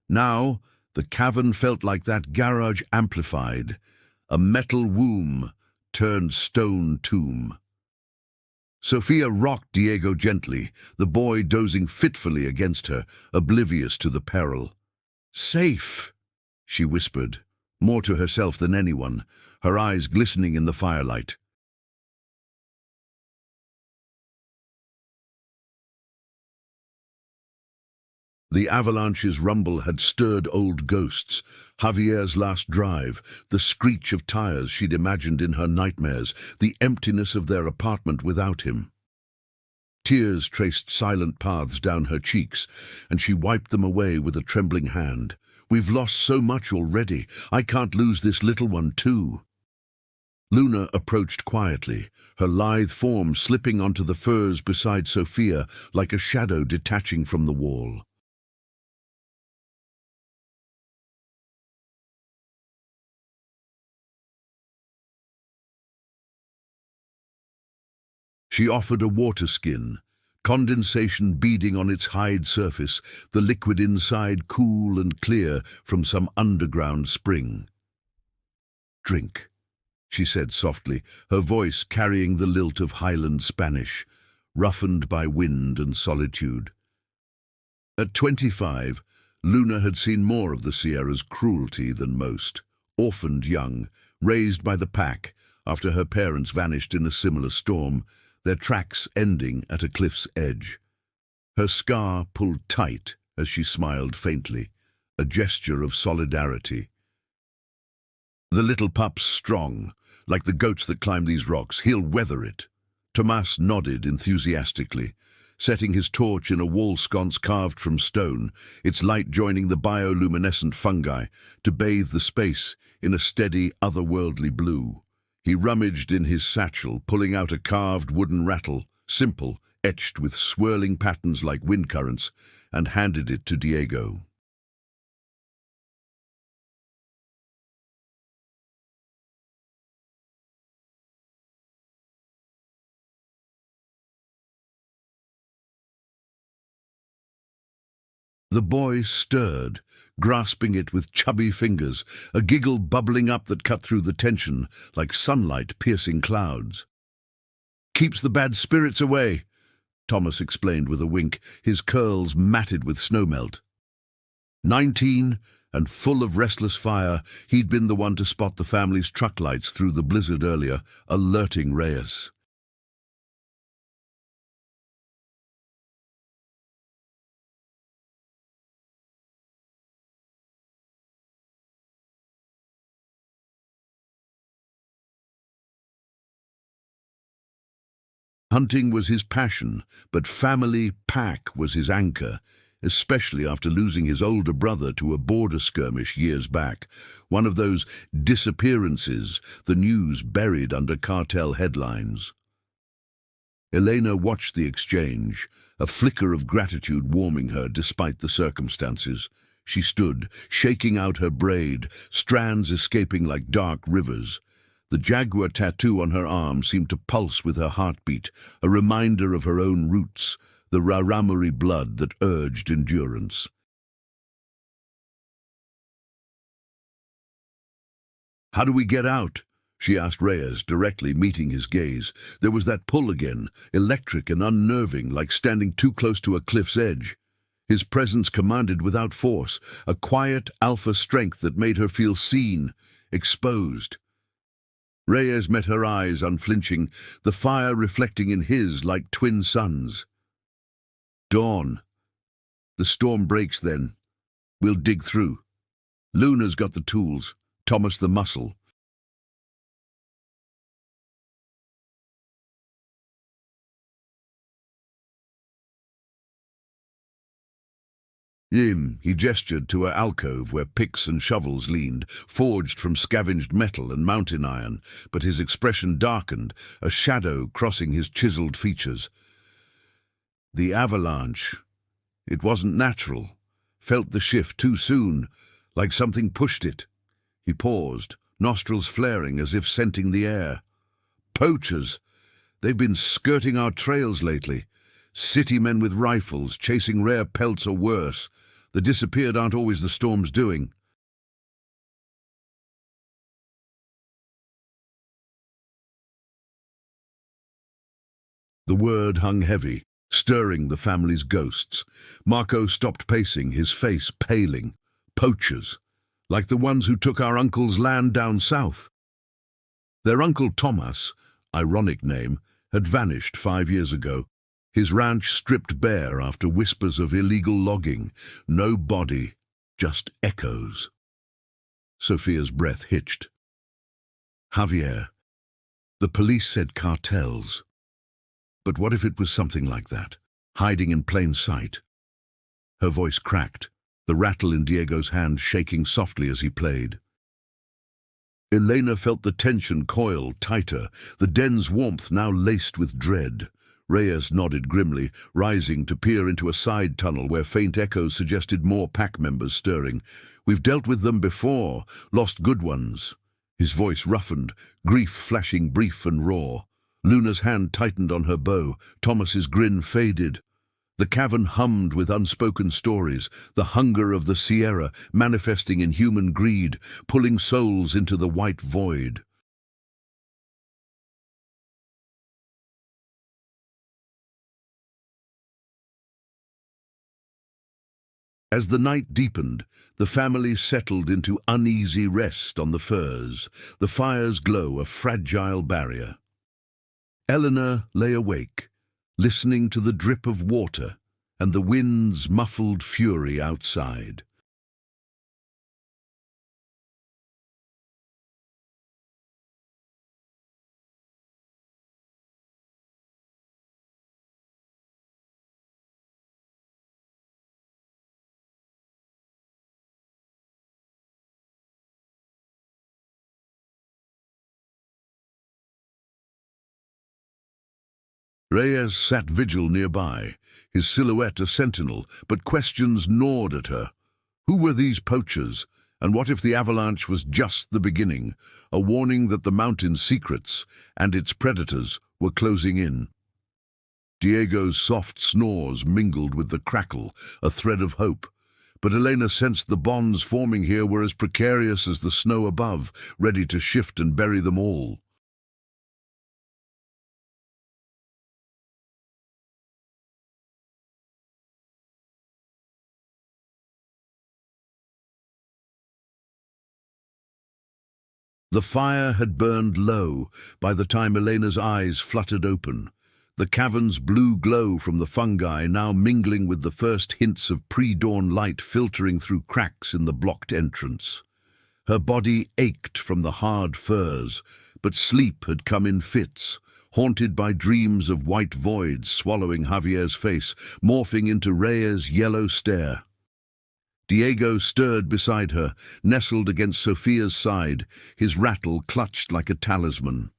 Now, the cavern felt like that garage amplified, a metal womb turned stone tomb. Sophia rocked Diego gently, the boy dozing fitfully against her, oblivious to the peril. "Safe," she whispered, more to herself than anyone, her eyes glistening in the firelight. The avalanche's rumble had stirred old ghosts, Javier's last drive, the screech of tires she'd imagined in her nightmares, the emptiness of their apartment without him. Tears traced silent paths down her cheeks, and she wiped them away with a trembling hand. "We've lost so much already. I can't lose this little one too." Luna approached quietly, her lithe form slipping onto the furs beside Sophia like a shadow detaching from the wall. She offered a water skin, condensation beading on its hide surface, the liquid inside cool and clear from some underground spring. "Drink," she said softly, her voice carrying the lilt of Highland Spanish, roughened by wind and solitude. At 25, Luna had seen more of the Sierra's cruelty than most. Orphaned young, raised by the pack after her parents vanished in a similar storm, their tracks ending at a cliff's edge. Her scar pulled tight as she smiled faintly, a gesture of solidarity. "The little pup's strong, like the goats that climb these rocks. He'll weather it." Tomas nodded enthusiastically, setting his torch in a wall sconce carved from stone, its light joining the bioluminescent fungi to bathe the space in a steady, otherworldly blue. He rummaged in his satchel, pulling out a carved wooden rattle, simple, etched with swirling patterns like wind currents, and handed it to Diego. The boy stirred, grasping it with chubby fingers, a giggle bubbling up that cut through the tension like sunlight piercing clouds. "Keeps the bad spirits away," Thomas explained with a wink, his curls matted with snowmelt. 19 and full of restless fire, he'd been the one to spot the family's truck lights through the blizzard earlier, alerting Reyes. Hunting was his passion, but family pack was his anchor, especially after losing his older brother to a border skirmish years back, one of those disappearances the news buried under cartel headlines. Elena watched the exchange, a flicker of gratitude warming her despite the circumstances. She stood, shaking out her braid, strands escaping like dark rivers. The jaguar tattoo on her arm seemed to pulse with her heartbeat, a reminder of her own roots, the Raramuri blood that urged endurance. "How do we get out?" she asked Reyes, directly meeting his gaze. There was that pull again, electric and unnerving, like standing too close to a cliff's edge. His presence commanded without force, a quiet alpha strength that made her feel seen, exposed. Reyes met her eyes unflinching, the fire reflecting in his like twin suns. "Dawn. The storm breaks then. We'll dig through. Luna's got the tools, Thomas the muscle." He gestured to an alcove where picks and shovels leaned, forged from scavenged metal and mountain iron, but his expression darkened, a shadow crossing his chiseled features. "The avalanche. It wasn't natural. Felt the shift too soon, like something pushed it." He paused, nostrils flaring as if scenting the air. "Poachers. They've been skirting our trails lately. City men with rifles, chasing rare pelts or worse. The disappeared aren't always the storm's doing." The word hung heavy, stirring the family's ghosts. Marco stopped pacing, his face paling. Poachers, like the ones who took our uncle's land down south. Their uncle Thomas, ironic name, had vanished 5 years ago. His ranch stripped bare after whispers of illegal logging. No body, just echoes. Sophia's breath hitched. "Javier, the police said cartels. But what if it was something like that, hiding in plain sight?" Her voice cracked, the rattle in Diego's hand shaking softly as he played. Elena felt the tension coil tighter, the den's warmth now laced with dread. Reyes nodded grimly, rising to peer into a side tunnel where faint echoes suggested more pack members stirring. "We've dealt with them before, lost good ones." His voice roughened, grief flashing brief and raw. Luna's hand tightened on her bow, Thomas's grin faded. The cavern hummed with unspoken stories, the hunger of the Sierra manifesting in human greed, pulling souls into the white void. As the night deepened, the family settled into uneasy rest on the firs, the fire's glow a fragile barrier. Eleanor lay awake, listening to the drip of water and the wind's muffled fury outside. Reyes sat vigil nearby, his silhouette a sentinel, but questions gnawed at her. Who were these poachers, and what if the avalanche was just the beginning, a warning that the mountain's secrets and its predators were closing in? Diego's soft snores mingled with the crackle, a thread of hope. but Elena sensed the bonds forming here were as precarious as the snow above, ready to shift and bury them all. The fire had burned low by the time Elena's eyes fluttered open, the cavern's blue glow from the fungi now mingling with the first hints of pre-dawn light filtering through cracks in the blocked entrance. Her body ached from the hard furs, but sleep had come in fits, haunted by dreams of white voids swallowing Javier's face, morphing into Reyes' yellow stare. Diego stirred beside her, nestled against Sophia's side, his rattle clutched like a talisman.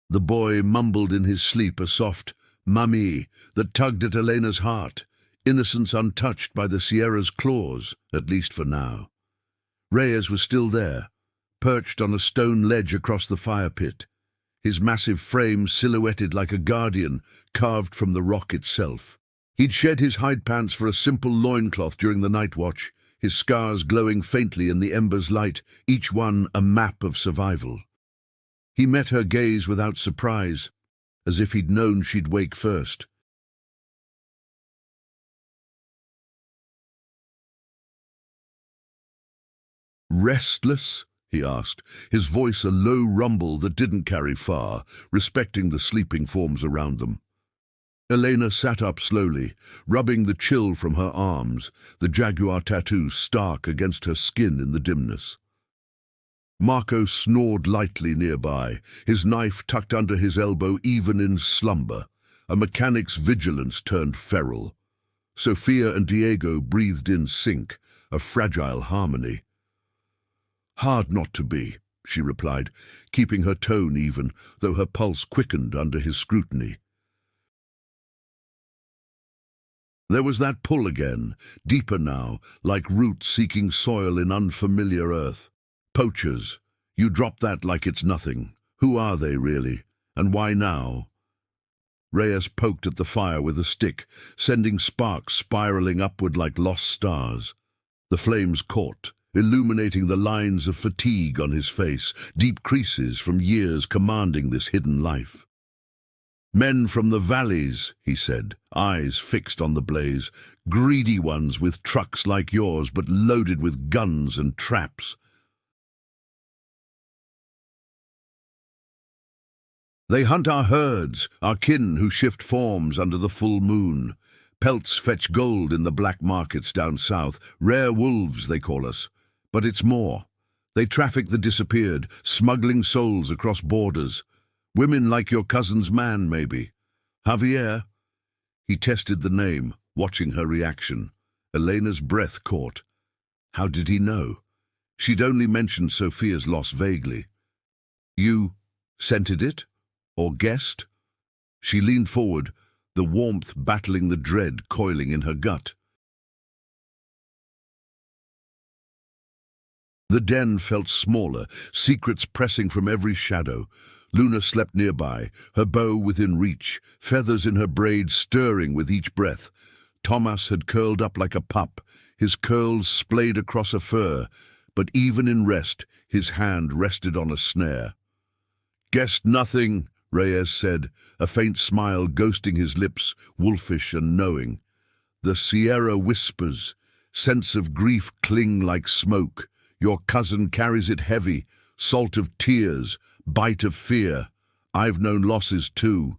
The boy mumbled in his sleep a soft "Mummy" that tugged at Elena's heart, innocence untouched by the Sierra's claws, at least for now. Reyes was still there, perched on a stone ledge across the fire pit, his massive frame silhouetted like a guardian carved from the rock itself. He'd shed his hide pants for a simple loincloth during the night watch, his scars glowing faintly in the ember's light, each one a map of survival. He met her gaze without surprise, as if he'd known she'd wake first. "Restless?" he asked, his voice a low rumble that didn't carry far, respecting the sleeping forms around them. Elena sat up slowly, rubbing the chill from her arms, the jaguar tattoo stark against her skin in the dimness. Marco snored lightly nearby, his knife tucked under his elbow even in slumber, a mechanic's vigilance turned feral. Sophia and Diego breathed in sync, a fragile harmony. "Hard not to be," she replied, keeping her tone even, though her pulse quickened under his scrutiny. There was that pull again, deeper now, like roots seeking soil in unfamiliar earth. "Poachers. You drop that like it's nothing. Who are they, really? And why now?" Reyes poked at the fire with a stick, sending sparks spiraling upward like lost stars. The flames caught, illuminating the lines of fatigue on his face, deep creases from years commanding this hidden life. "Men from the valleys," he said, eyes fixed on the blaze, "greedy ones with trucks like yours but loaded with guns and traps. They hunt our herds, our kin who shift forms under the full moon. Pelts fetch gold in the black markets down south, rare wolves they call us. But it's more. They traffic the disappeared, smuggling souls across borders. Women like your cousin's man, maybe. Javier?" He tested the name, watching her reaction. Elena's breath caught. How did he know? She'd only mentioned Sophia's loss vaguely. "You scented it? Or guessed?" She leaned forward, the warmth battling the dread coiling in her gut. The den felt smaller, secrets pressing from every shadow. Luna slept nearby, her bow within reach, feathers in her braids stirring with each breath. Thomas had curled up like a pup, his curls splayed across a fur, but even in rest, his hand rested on a snare. "Guessed nothing," Reyes said, a faint smile ghosting his lips, wolfish and knowing. "The Sierra whispers, scents of grief cling like smoke. Your cousin carries it heavy, salt of tears, bite of fear. I've known losses too."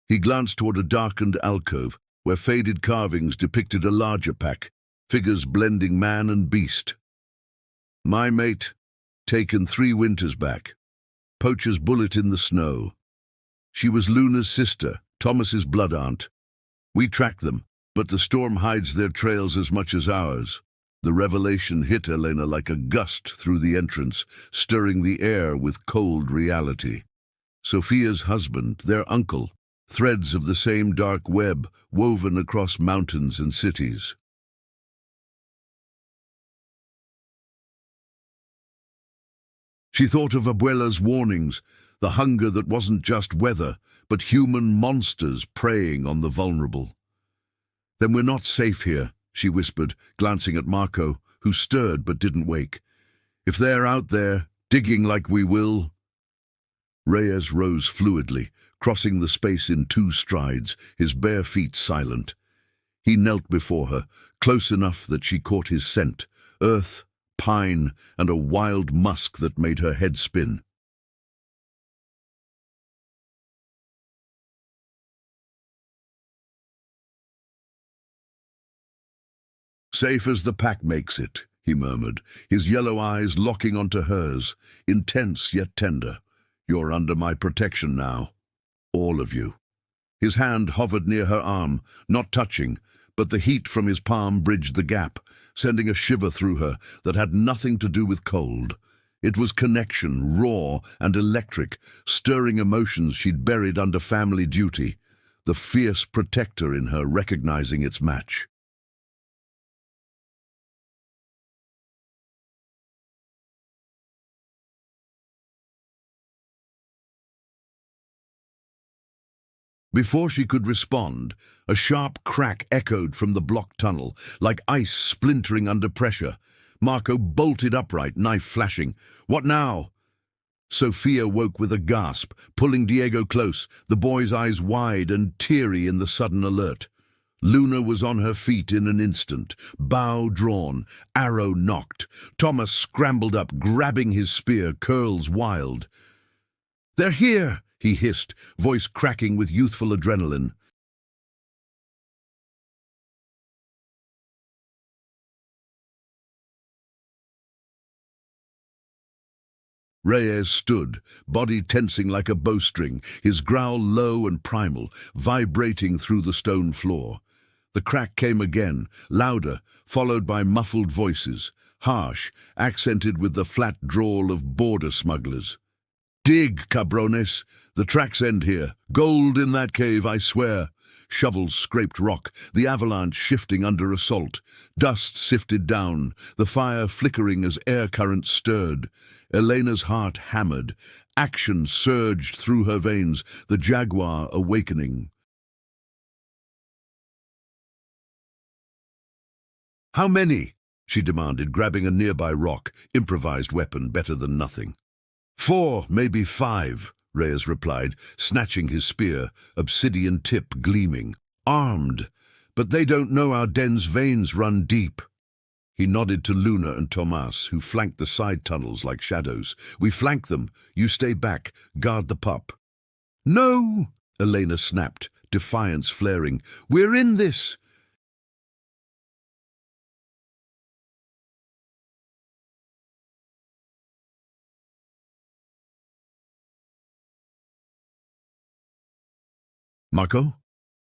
He glanced toward a darkened alcove, where faded carvings depicted a larger pack, figures blending man and beast. "My mate, taken 3 winters back. Poacher's bullet in the snow. She was Luna's sister, Thomas's blood aunt. We tracked them, but the storm hides their trails as much as ours." The revelation hit Elena like a gust through the entrance, stirring the air with cold reality. Sophia's husband, their uncle, threads of the same dark web woven across mountains and cities. She thought of Abuela's warnings, the hunger that wasn't just weather, but human monsters preying on the vulnerable. "Then we're not safe here," she whispered, glancing at Marco, who stirred but didn't wake. "If they're out there, digging like we will—" Reyes rose fluidly, crossing the space in 2 strides, his bare feet silent. He knelt before her, close enough that she caught his scent, earth, pine, and a wild musk that made her head spin. "Safe as the pack makes it," he murmured, his yellow eyes locking onto hers, intense yet tender. "You're under my protection now. All of you." His hand hovered near her arm, not touching, but the heat from his palm bridged the gap, sending a shiver through her that had nothing to do with cold. It was connection, raw and electric, stirring emotions she'd buried under family duty, the fierce protector in her recognizing its match. Before she could respond, a sharp crack echoed from the blocked tunnel, like ice splintering under pressure. Marco bolted upright, knife flashing. "What now?" Sophia woke with a gasp, pulling Diego close, the boy's eyes wide and teary in the sudden alert. Luna was on her feet in an instant, bow drawn, arrow nocked. Thomas scrambled up, grabbing his spear, curls wild. "They're here!" he hissed, voice cracking with youthful adrenaline. Reyes stood, body tensing like a bowstring, his growl low and primal, vibrating through the stone floor. The crack came again, louder, followed by muffled voices, harsh, accented with the flat drawl of border smugglers. "Dig, cabrones! The tracks end here. Gold in that cave, I swear." Shovels scraped rock, the avalanche shifting under assault. Dust sifted down, the fire flickering as air currents stirred. Elena's heart hammered. Action surged through her veins, the jaguar awakening. "How many?" she demanded, grabbing a nearby rock, improvised weapon better than nothing. "4, maybe 5, Reyes replied, snatching his spear, obsidian tip gleaming. "Armed, but they don't know our den's veins run deep." He nodded to Luna and Tomas, who flanked the side tunnels like shadows. "We flank them. You stay back. Guard the pup." "No!" Elena snapped, defiance flaring. "We're in this!" "Marco?"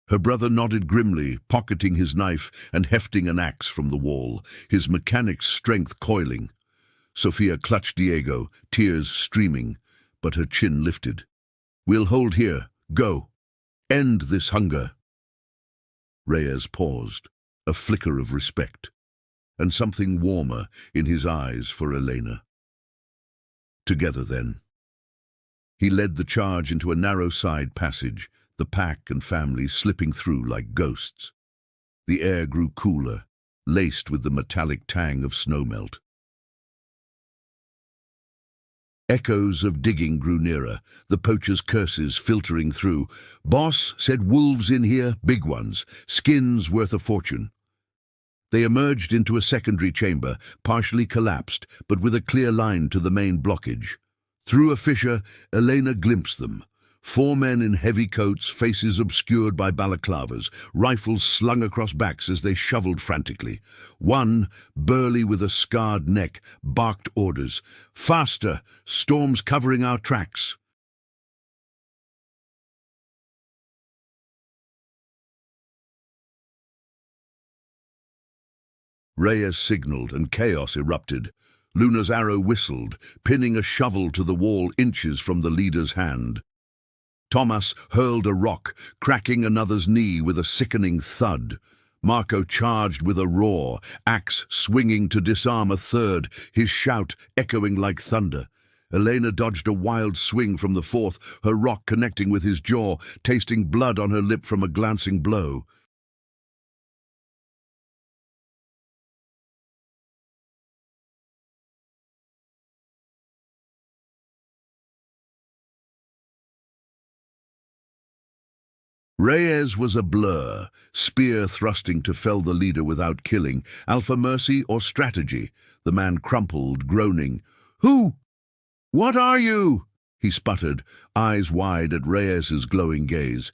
Her brother nodded grimly, pocketing his knife and hefting an axe from the wall, his mechanic's strength coiling. Sophia clutched Diego, tears streaming, but her chin lifted. "We'll hold here. Go. End this hunger." Reyes paused, a flicker of respect, and something warmer in his eyes for Elena. Together, then. He led the charge into a narrow side passage, the pack and family slipping through like ghosts. The air grew cooler, laced with the metallic tang of snowmelt. Echoes of digging grew nearer, the poachers' curses filtering through. "Boss said wolves in here, big ones, skins worth a fortune." They emerged into a secondary chamber, partially collapsed, but with a clear line to the main blockage. Through a fissure, Elena glimpsed them. 4 men in heavy coats, faces obscured by balaclavas, rifles slung across backs as they shoveled frantically. One, burly with a scarred neck, barked orders. "Faster! Storm's covering our tracks!" Reyes signaled and chaos erupted. Luna's arrow whistled, pinning a shovel to the wall inches from the leader's hand. Thomas hurled a rock, cracking another's knee with a sickening thud. Marco charged with a roar, axe swinging to disarm a third, his shout echoing like thunder. Elena dodged a wild swing from the fourth, her rock connecting with his jaw, tasting blood on her lip from a glancing blow. Reyes was a blur, spear thrusting to fell the leader without killing. Alpha mercy or strategy? The man crumpled, groaning. "Who? What are you?" he sputtered, eyes wide at Reyes's glowing gaze.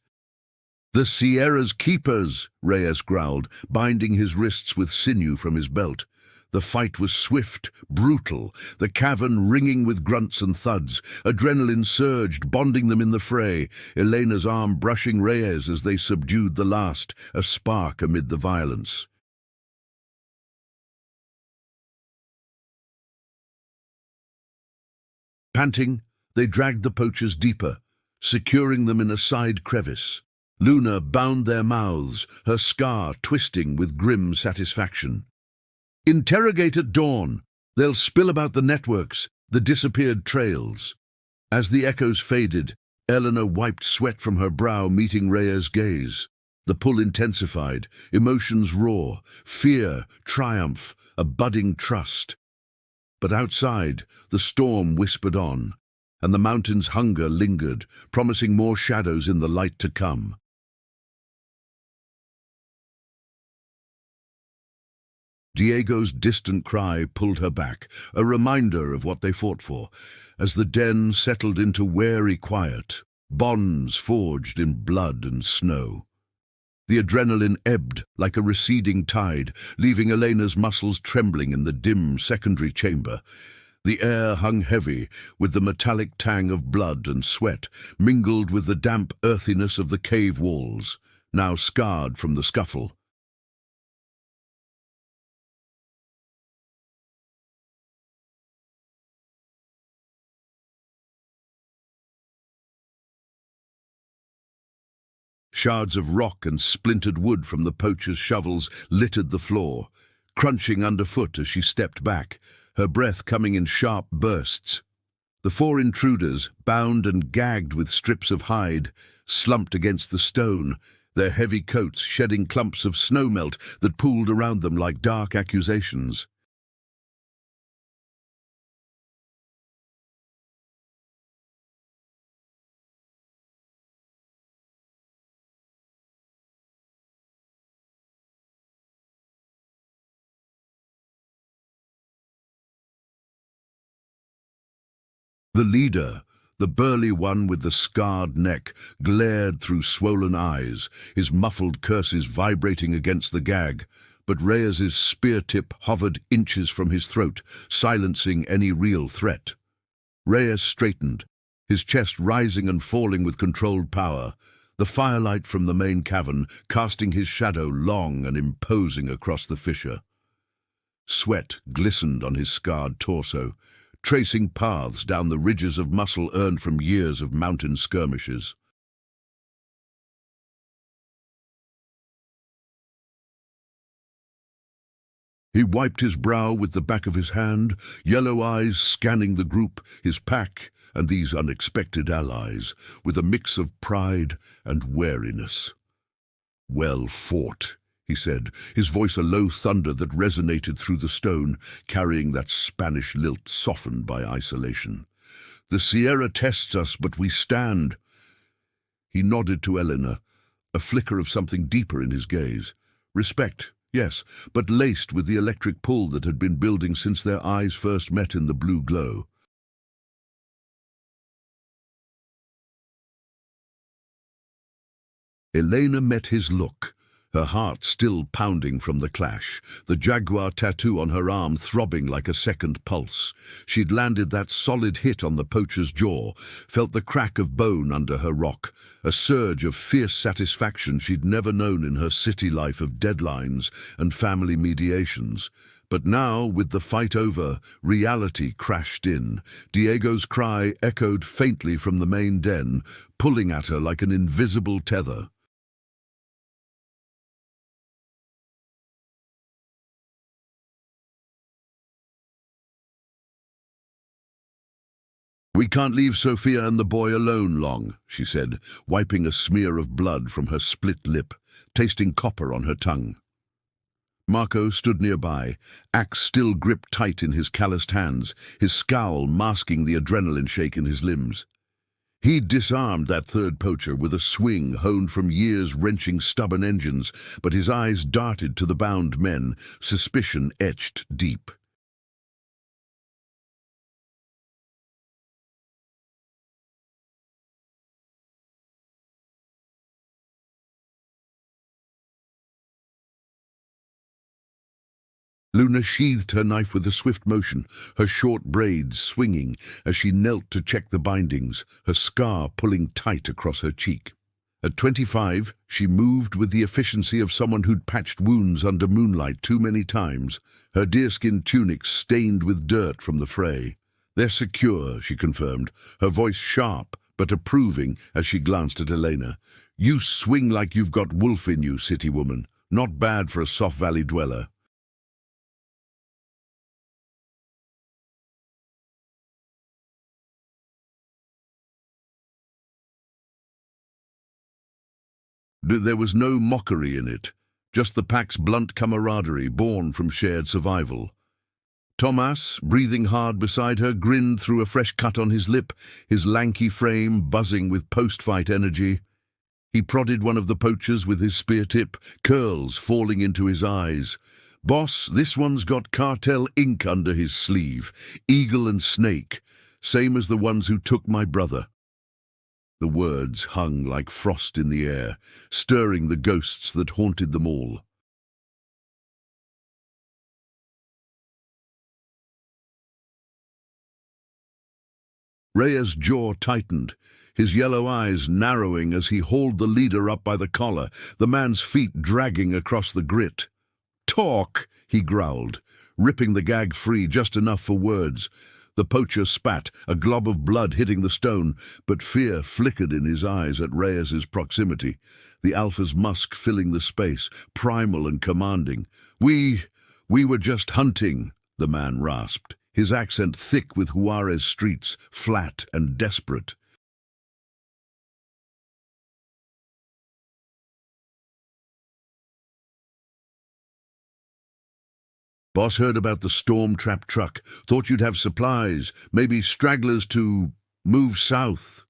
"The Sierra's keepers," Reyes growled, binding his wrists with sinew from his belt. The fight was swift, brutal, the cavern ringing with grunts and thuds. Adrenaline surged, bonding them in the fray, Elena's arm brushing Reyes as they subdued the last, a spark amid the violence. Panting, they dragged the poachers deeper, securing them in a side crevice. Luna bound their mouths, her scar twisting with grim satisfaction. "Interrogate at dawn. They'll spill about the networks, the disappeared trails." As the echoes faded, Eleanor wiped sweat from her brow, meeting Rhea's gaze. The pull intensified, emotions raw, fear, triumph, a budding trust. But outside, the storm whispered on, and the mountain's hunger lingered, promising more shadows in the light to come. Diego's distant cry pulled her back, a reminder of what they fought for, as the den settled into wary quiet, bonds forged in blood and snow. The adrenaline ebbed like a receding tide, leaving Elena's muscles trembling in the dim secondary chamber. The air hung heavy, with the metallic tang of blood and sweat, mingled with the damp earthiness of the cave walls, now scarred from the scuffle. Shards of rock and splintered wood from the poacher's shovels littered the floor, crunching underfoot as she stepped back, her breath coming in sharp bursts. The four intruders, bound and gagged with strips of hide, slumped against the stone, their heavy coats shedding clumps of snowmelt that pooled around them like dark accusations. The leader, the burly one with the scarred neck, glared through swollen eyes, his muffled curses vibrating against the gag, but Reyes's spear tip hovered inches from his throat, silencing any real threat. Reyes straightened, his chest rising and falling with controlled power, the firelight from the main cavern casting his shadow long and imposing across the fissure. Sweat glistened on his scarred torso, tracing paths down the ridges of muscle earned from years of mountain skirmishes. He wiped his brow with the back of his hand, yellow eyes scanning the group, his pack, and these unexpected allies, with a mix of pride and wariness. "Well fought," he said, his voice a low thunder that resonated through the stone, carrying that Spanish lilt softened by isolation. "The Sierra tests us, but we stand." He nodded to Eleanor, a flicker of something deeper in his gaze. Respect, yes, but laced with the electric pull that had been building since their eyes first met in the blue glow. Elena met his look, her heart still pounding from the clash, the jaguar tattoo on her arm throbbing like a second pulse. She'd landed that solid hit on the poacher's jaw, felt the crack of bone under her rock, a surge of fierce satisfaction she'd never known in her city life of deadlines and family mediations. But now, with the fight over, reality crashed in. Diego's cry echoed faintly from the main den, pulling at her like an invisible tether. "We can't leave Sophia and the boy alone long," she said, wiping a smear of blood from her split lip, tasting copper on her tongue. Marco stood nearby, axe still gripped tight in his calloused hands, his scowl masking the adrenaline shake in his limbs. He'd disarmed that third poacher with a swing honed from years wrenching stubborn engines, but his eyes darted to the bound men, suspicion etched deep. Luna sheathed her knife with a swift motion, her short braids swinging as she knelt to check the bindings, her scar pulling tight across her cheek. At 25, she moved with the efficiency of someone who'd patched wounds under moonlight too many times, her deerskin tunic stained with dirt from the fray. "They're secure," she confirmed, her voice sharp but approving as she glanced at Elena. "You swing like you've got wolf in you, city woman. Not bad for a soft valley dweller." There was no mockery in it, just the pack's blunt camaraderie born from shared survival. Tomas, breathing hard beside her, grinned through a fresh cut on his lip, his lanky frame buzzing with post-fight energy. He prodded one of the poachers with his spear tip, curls falling into his eyes. "Boss, this one's got cartel ink under his sleeve, eagle and snake, same as the ones who took my brother." The words hung like frost in the air, stirring the ghosts that haunted them all. Reyes' jaw tightened, his yellow eyes narrowing as he hauled the leader up by the collar, the man's feet dragging across the grit. "Talk," he growled, ripping the gag free just enough for words. The poacher spat, a glob of blood hitting the stone, but fear flickered in his eyes at Reyes's proximity, the alpha's musk filling the space, primal and commanding. We were just hunting," the man rasped, his accent thick with Juarez streets, flat and desperate. "Boss heard about the storm-trapped truck. Thought you'd have supplies, maybe stragglers to move south."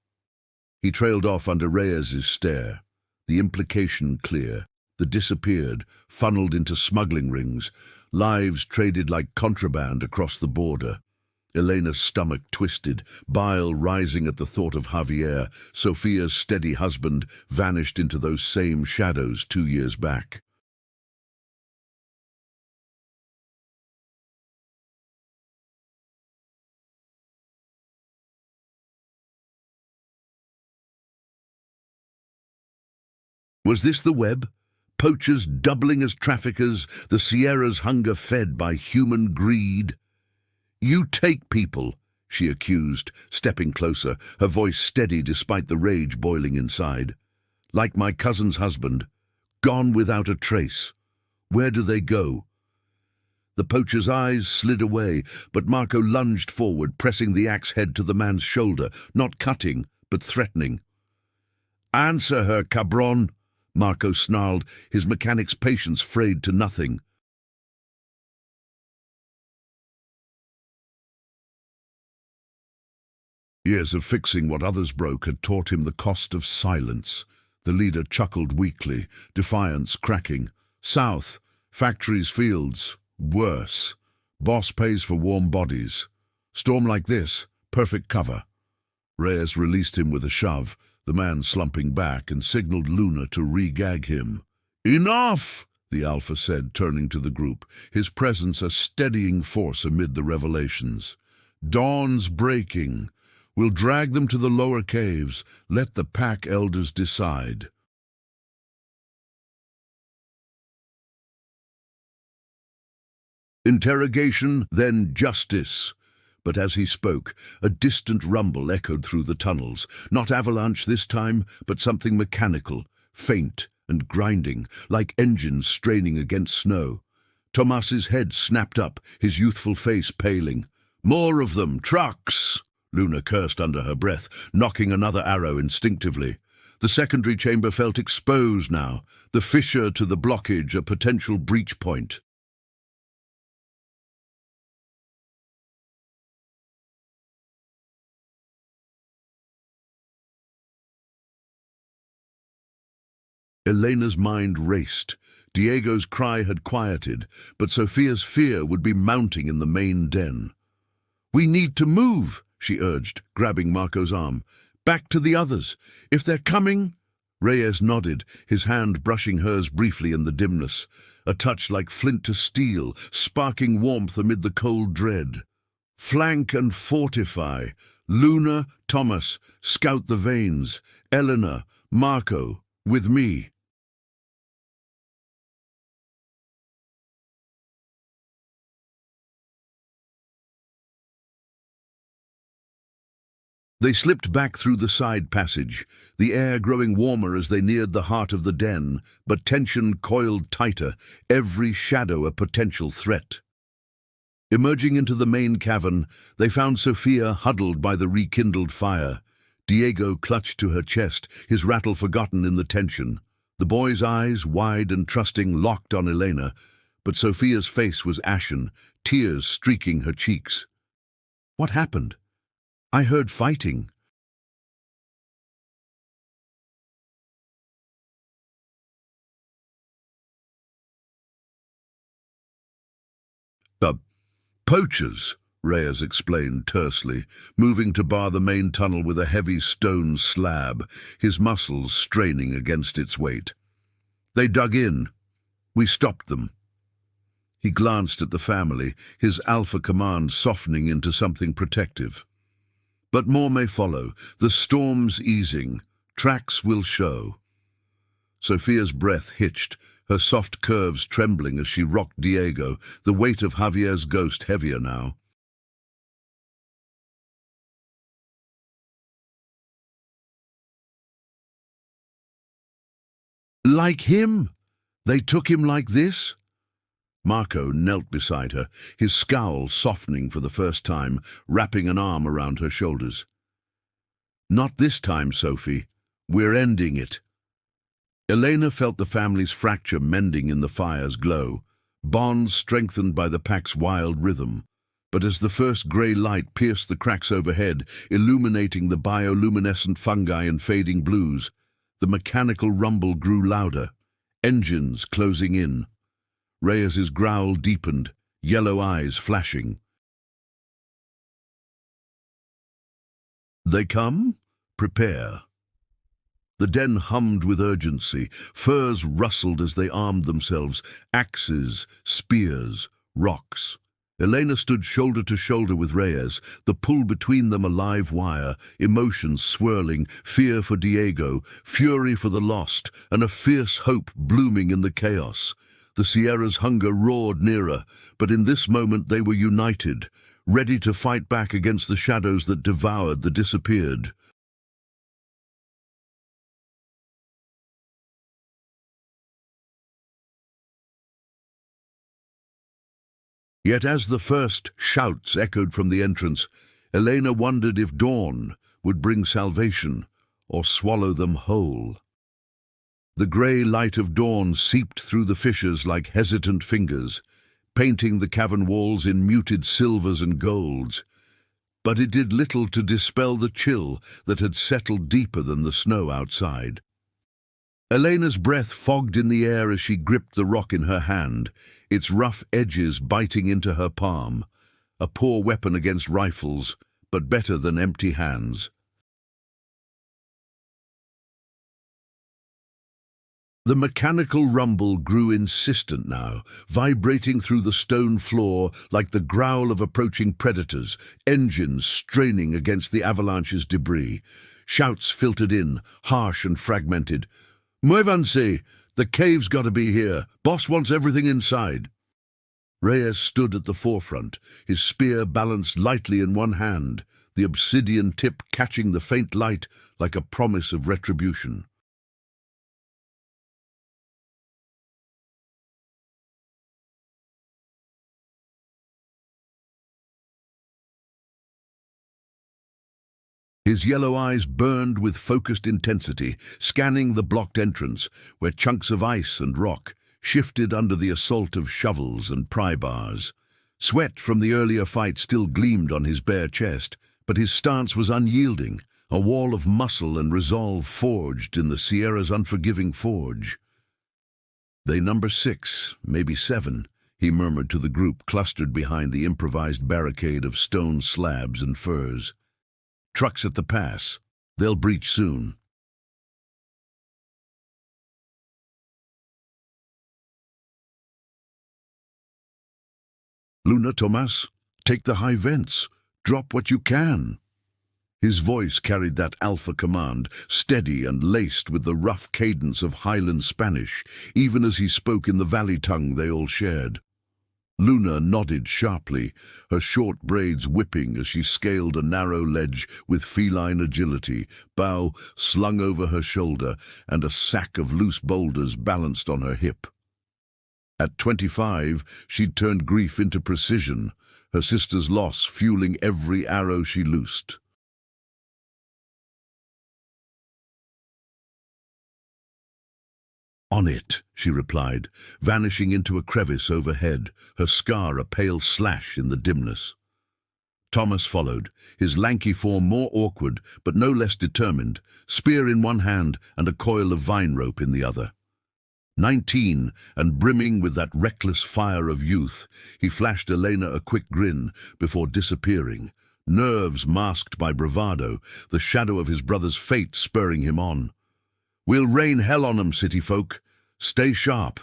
He trailed off under Reyes's stare, the implication clear. The disappeared, funneled into smuggling rings, lives traded like contraband across the border. Elena's stomach twisted, bile rising at the thought of Javier, Sophia's steady husband, vanished into those same shadows 2 years back. Was this the web? Poachers doubling as traffickers, the Sierra's hunger fed by human greed? "You take people," she accused, stepping closer, her voice steady despite the rage boiling inside. "Like my cousin's husband, gone without a trace. Where do they go?" The poacher's eyes slid away, but Marco lunged forward, pressing the axe head to the man's shoulder, not cutting, but threatening. "Answer her, cabron!" Marco snarled, his mechanic's patience frayed to nothing. Years of fixing what others broke had taught him the cost of silence. The leader chuckled weakly, defiance cracking. "South, factories, fields, worse. Boss pays for warm bodies. Storm like this, perfect cover." Reyes released him with a shove, the man slumping back, and signaled Luna to re-gag him. "Enough!" the Alpha said, turning to the group, his presence a steadying force amid the revelations. "Dawn's breaking. We'll drag them to the lower caves. Let the pack elders decide." Interrogation, then justice. But as he spoke, a distant rumble echoed through the tunnels, not avalanche this time, but something mechanical, faint and grinding, like engines straining against snow. Tomas's head snapped up, his youthful face paling. "More of them, trucks!" Luna cursed under her breath, knocking another arrow instinctively. The secondary chamber felt exposed now, the fissure to the blockage a potential breach point. Elena's mind raced. Diego's cry had quieted, but Sophia's fear would be mounting in the main den. "We need to move," she urged, grabbing Marco's arm. "Back to the others. If they're coming—" Reyes nodded, his hand brushing hers briefly in the dimness, a touch like flint to steel, sparking warmth amid the cold dread. "Flank and fortify. Luna, Thomas, scout the veins. Eleanor, Marco, with me." They slipped back through the side passage, the air growing warmer as they neared the heart of the den, but tension coiled tighter, every shadow a potential threat. Emerging into the main cavern, they found Sophia huddled by the rekindled fire. Diego clutched to her chest, his rattle forgotten in the tension. The boy's eyes, wide and trusting, locked on Elena, but Sophia's face was ashen, tears streaking her cheeks. "What happened? I heard fighting." "The poachers," Reyes explained tersely, moving to bar the main tunnel with a heavy stone slab, his muscles straining against its weight. "They dug in. We stopped them." He glanced at the family, his alpha command softening into something protective. "But more may follow. The storm's easing. Tracks will show." Sophia's breath hitched, her soft curves trembling as she rocked Diego, the weight of Javier's ghost heavier now. "Like him? They took him like this?" Marco knelt beside her, his scowl softening for the first time, wrapping an arm around her shoulders. "Not this time, Sophie. We're ending it." Elena felt the family's fracture mending in the fire's glow, bonds strengthened by the pack's wild rhythm. But as the first grey light pierced the cracks overhead, illuminating the bioluminescent fungi and fading blues, the mechanical rumble grew louder, engines closing in. Reyes's growl deepened, yellow eyes flashing. "They come? Prepare." The den hummed with urgency. Furs rustled as they armed themselves, axes, spears, rocks. Elena stood shoulder to shoulder with Reyes, the pull between them a live wire, emotions swirling, fear for Diego, fury for the lost, and a fierce hope blooming in the chaos. The Sierra's hunger roared nearer, but in this moment they were united, ready to fight back against the shadows that devoured the disappeared. Yet as the first shouts echoed from the entrance, Elena wondered if dawn would bring salvation or swallow them whole. The grey light of dawn seeped through the fissures like hesitant fingers, painting the cavern walls in muted silvers and golds. But it did little to dispel the chill that had settled deeper than the snow outside. Elena's breath fogged in the air as she gripped the rock in her hand, its rough edges biting into her palm. A poor weapon against rifles, but better than empty hands. The mechanical rumble grew insistent now, vibrating through the stone floor like the growl of approaching predators, engines straining against the avalanche's debris. Shouts filtered in, harsh and fragmented. "Muévanse! The cave's got to be here. Boss wants everything inside." Reyes stood at the forefront, his spear balanced lightly in one hand, the obsidian tip catching the faint light like a promise of retribution. His yellow eyes burned with focused intensity, scanning the blocked entrance, where chunks of ice and rock shifted under the assault of shovels and pry bars. Sweat from the earlier fight still gleamed on his bare chest, but his stance was unyielding, a wall of muscle and resolve forged in the Sierra's unforgiving forge. "They number 6, maybe 7, he murmured to the group clustered behind the improvised barricade of stone slabs and firs. "Trucks at the pass. They'll breach soon." "Luna, Tomas, take the high vents. Drop what you can." His voice carried that alpha command, steady and laced with the rough cadence of Highland Spanish, even as he spoke in the valley tongue they all shared. Luna nodded sharply, her short braids whipping as she scaled a narrow ledge with feline agility, bow slung over her shoulder and a sack of loose boulders balanced on her hip. At 25, she'd turned grief into precision, her sister's loss fueling every arrow she loosed. "On it," she replied, vanishing into a crevice overhead, her scar a pale slash in the dimness. Thomas followed, his lanky form more awkward but no less determined, spear in one hand and a coil of vine rope in the other. 19, and brimming with that reckless fire of youth, he flashed Elena a quick grin before disappearing, nerves masked by bravado, the shadow of his brother's fate spurring him on. "We'll rain hell on 'em, city folk. Stay sharp."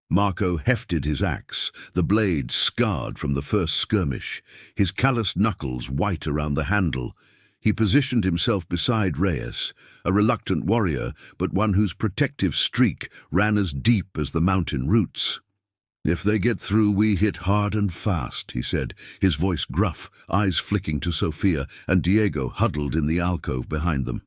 Marco hefted his axe, the blade scarred from the first skirmish, his calloused knuckles white around the handle. He positioned himself beside Reyes, a reluctant warrior, but one whose protective streak ran as deep as the mountain roots. "If they get through, we hit hard and fast," he said, his voice gruff, eyes flicking to Sophia and Diego huddled in the alcove behind them.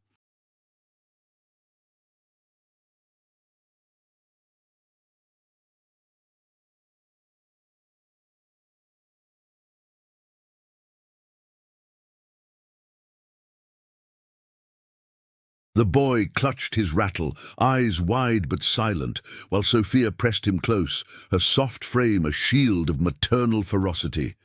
The boy clutched his rattle, eyes wide but silent, while Sophia pressed him close, her soft frame a shield of maternal ferocity.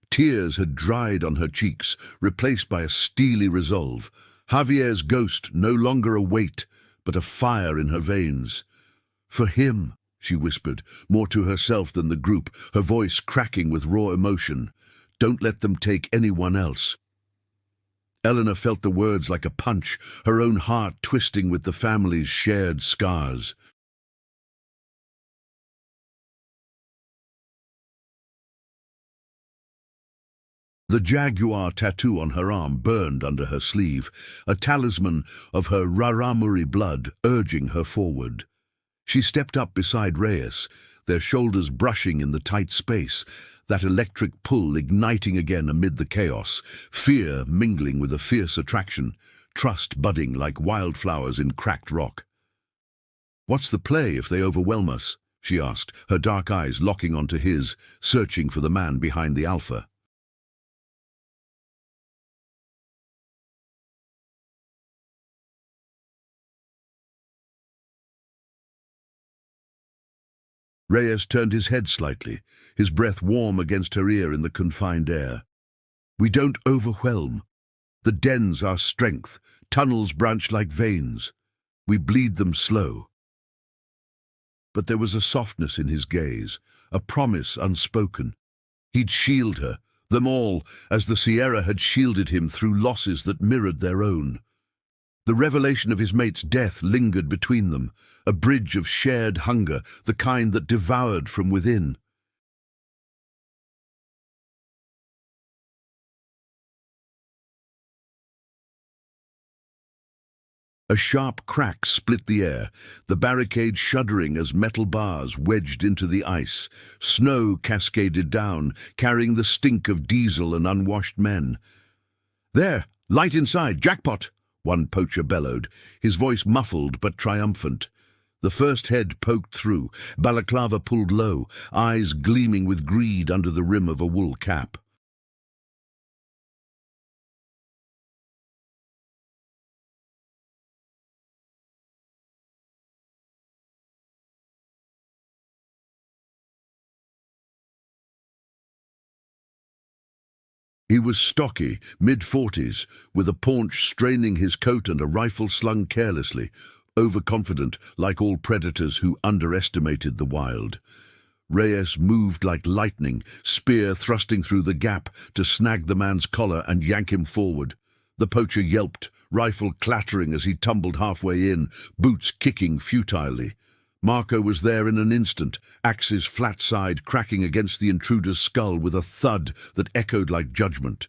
Tears had dried on her cheeks, replaced by a steely resolve. Javier's ghost no longer a weight, but a fire in her veins. "For him," she whispered, more to herself than the group, her voice cracking with raw emotion. "Don't let them take anyone else." Eleanor felt the words like a punch, her own heart twisting with the family's shared scars. The jaguar tattoo on her arm burned under her sleeve, a talisman of her Raramuri blood urging her forward. She stepped up beside Reyes, their shoulders brushing in the tight space, that electric pull igniting again amid the chaos, fear mingling with a fierce attraction, trust budding like wildflowers in cracked rock. "What's the play if they overwhelm us?" she asked, her dark eyes locking onto his, searching for the man behind the alpha. Reyes turned his head slightly, his breath warm against her ear in the confined air. "We don't overwhelm. The dens are strength, tunnels branch like veins. We bleed them slow." But there was a softness in his gaze, a promise unspoken. He'd shield her, them all, as the Sierra had shielded him through losses that mirrored their own. The revelation of his mate's death lingered between them, a bridge of shared hunger, the kind that devoured from within. A sharp crack split the air, the barricade shuddering as metal bars wedged into the ice. Snow cascaded down, carrying the stink of diesel and unwashed men. "There! Light inside! Jackpot!" one poacher bellowed, his voice muffled but triumphant. The first head poked through, balaclava pulled low, eyes gleaming with greed under the rim of a wool cap. He was stocky, mid-40s, with a paunch straining his coat and a rifle slung carelessly, overconfident like all predators who underestimated the wild. Reyes moved like lightning, spear thrusting through the gap to snag the man's collar and yank him forward. The poacher yelped, rifle clattering as he tumbled halfway in, boots kicking futilely. Marco was there in an instant, axe's flat side cracking against the intruder's skull with a thud that echoed like judgment.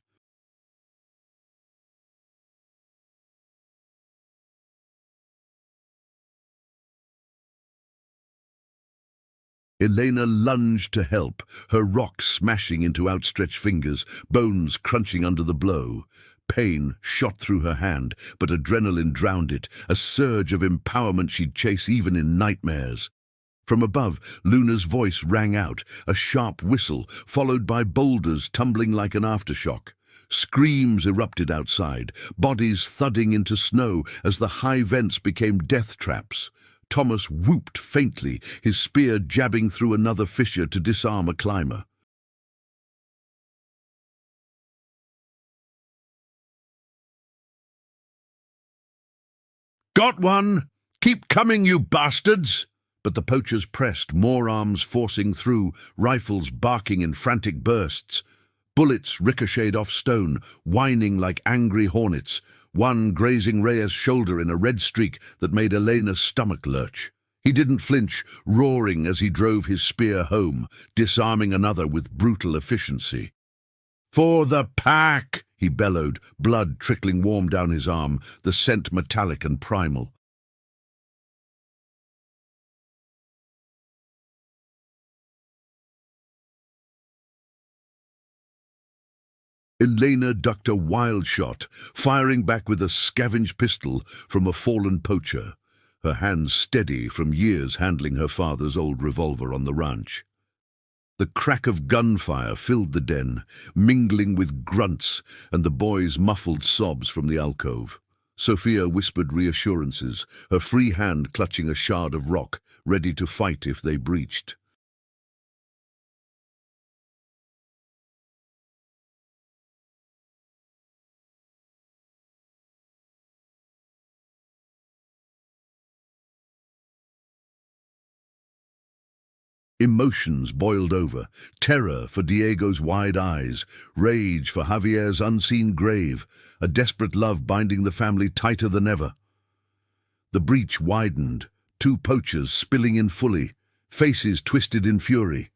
Elena lunged to help, her rock smashing into outstretched fingers, bones crunching under the blow. Pain shot through her hand, but adrenaline drowned it, a surge of empowerment she'd chase even in nightmares. From above, Luna's voice rang out, a sharp whistle, followed by boulders tumbling like an aftershock. Screams erupted outside, bodies thudding into snow as the high vents became death traps. Thomas whooped faintly, his spear jabbing through another fissure to disarm a climber. "Got one! Keep coming, you bastards!" But the poachers pressed, more arms forcing through, rifles barking in frantic bursts. Bullets ricocheted off stone, whining like angry hornets, one grazing Reyes' shoulder in a red streak that made Elena's stomach lurch. He didn't flinch, roaring as he drove his spear home, disarming another with brutal efficiency. "For the pack!" he bellowed, blood trickling warm down his arm, the scent metallic and primal. Elena ducked a wild shot, firing back with a scavenged pistol from a fallen poacher, her hands steady from years handling her father's old revolver on the ranch. The crack of gunfire filled the den, mingling with grunts and the boys' muffled sobs from the alcove. Sophia whispered reassurances, her free hand clutching a shard of rock, ready to fight if they breached. Emotions boiled over, terror for Diego's wide eyes, rage for Javier's unseen grave, a desperate love binding the family tighter than ever. The breach widened, two poachers spilling in fully, faces twisted in fury.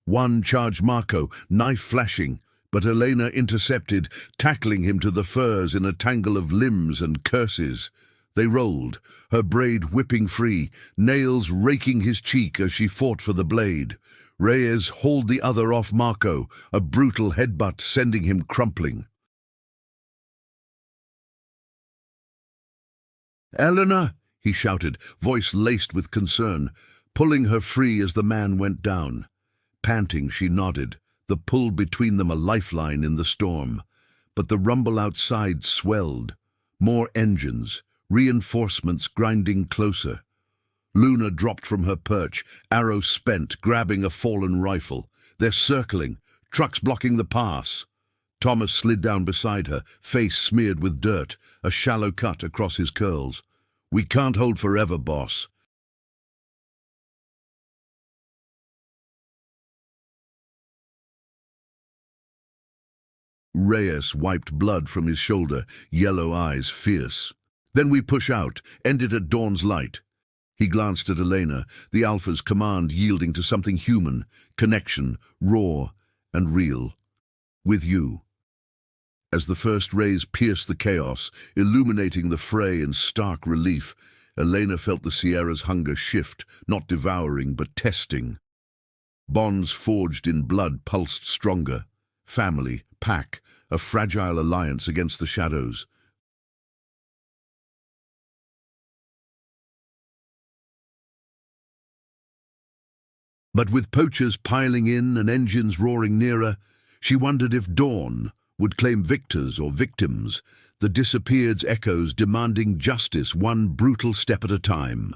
One charged Marco, knife flashing, but Elena intercepted, tackling him to the furs in a tangle of limbs and curses. They rolled, her braid whipping free, nails raking his cheek as she fought for the blade. Reyes hauled the other off Marco, a brutal headbutt sending him crumpling. "Eleanor!" he shouted, voice laced with concern, pulling her free as the man went down. Panting, she nodded, the pull between them a lifeline in the storm. But the rumble outside swelled. More engines, reinforcements grinding closer. Luna dropped from her perch, arrow spent, grabbing a fallen rifle. They're circling, trucks blocking the pass. Thomas slid down beside her, face smeared with dirt, a shallow cut across his curls. "We can't hold forever, boss." Reyes wiped blood from his shoulder, yellow eyes fierce. "Then we push out, end it at dawn's light." He glanced at Elena, the Alpha's command yielding to something human, connection, raw and real. "With you." As the first rays pierced the chaos, illuminating the fray in stark relief, Elena felt the Sierra's hunger shift, not devouring but testing. Bonds forged in blood pulsed stronger. Family, pack, a fragile alliance against the shadows. But with poachers piling in and engines roaring nearer, she wondered if dawn would claim victors or victims, the disappeared's echoes demanding justice one brutal step at a time.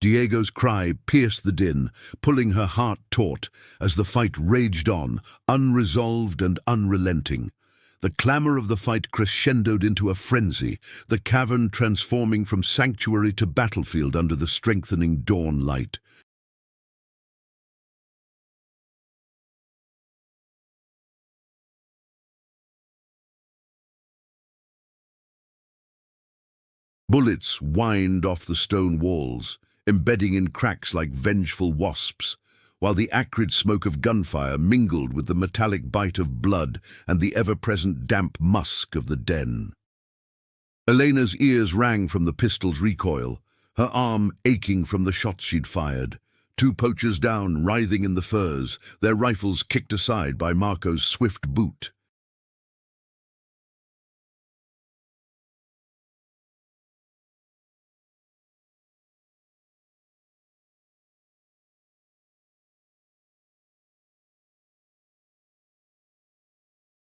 Diego's cry pierced the din, pulling her heart taut as the fight raged on, unresolved and unrelenting. The clamor of the fight crescendoed into a frenzy, the cavern transforming from sanctuary to battlefield under the strengthening dawn light. Bullets whined off the stone walls, embedding in cracks like vengeful wasps, while the acrid smoke of gunfire mingled with the metallic bite of blood and the ever-present damp musk of the den. Elena's ears rang from the pistol's recoil, her arm aching from the shots she'd fired. Two poachers down, writhing in the furs, their rifles kicked aside by Marco's swift boot.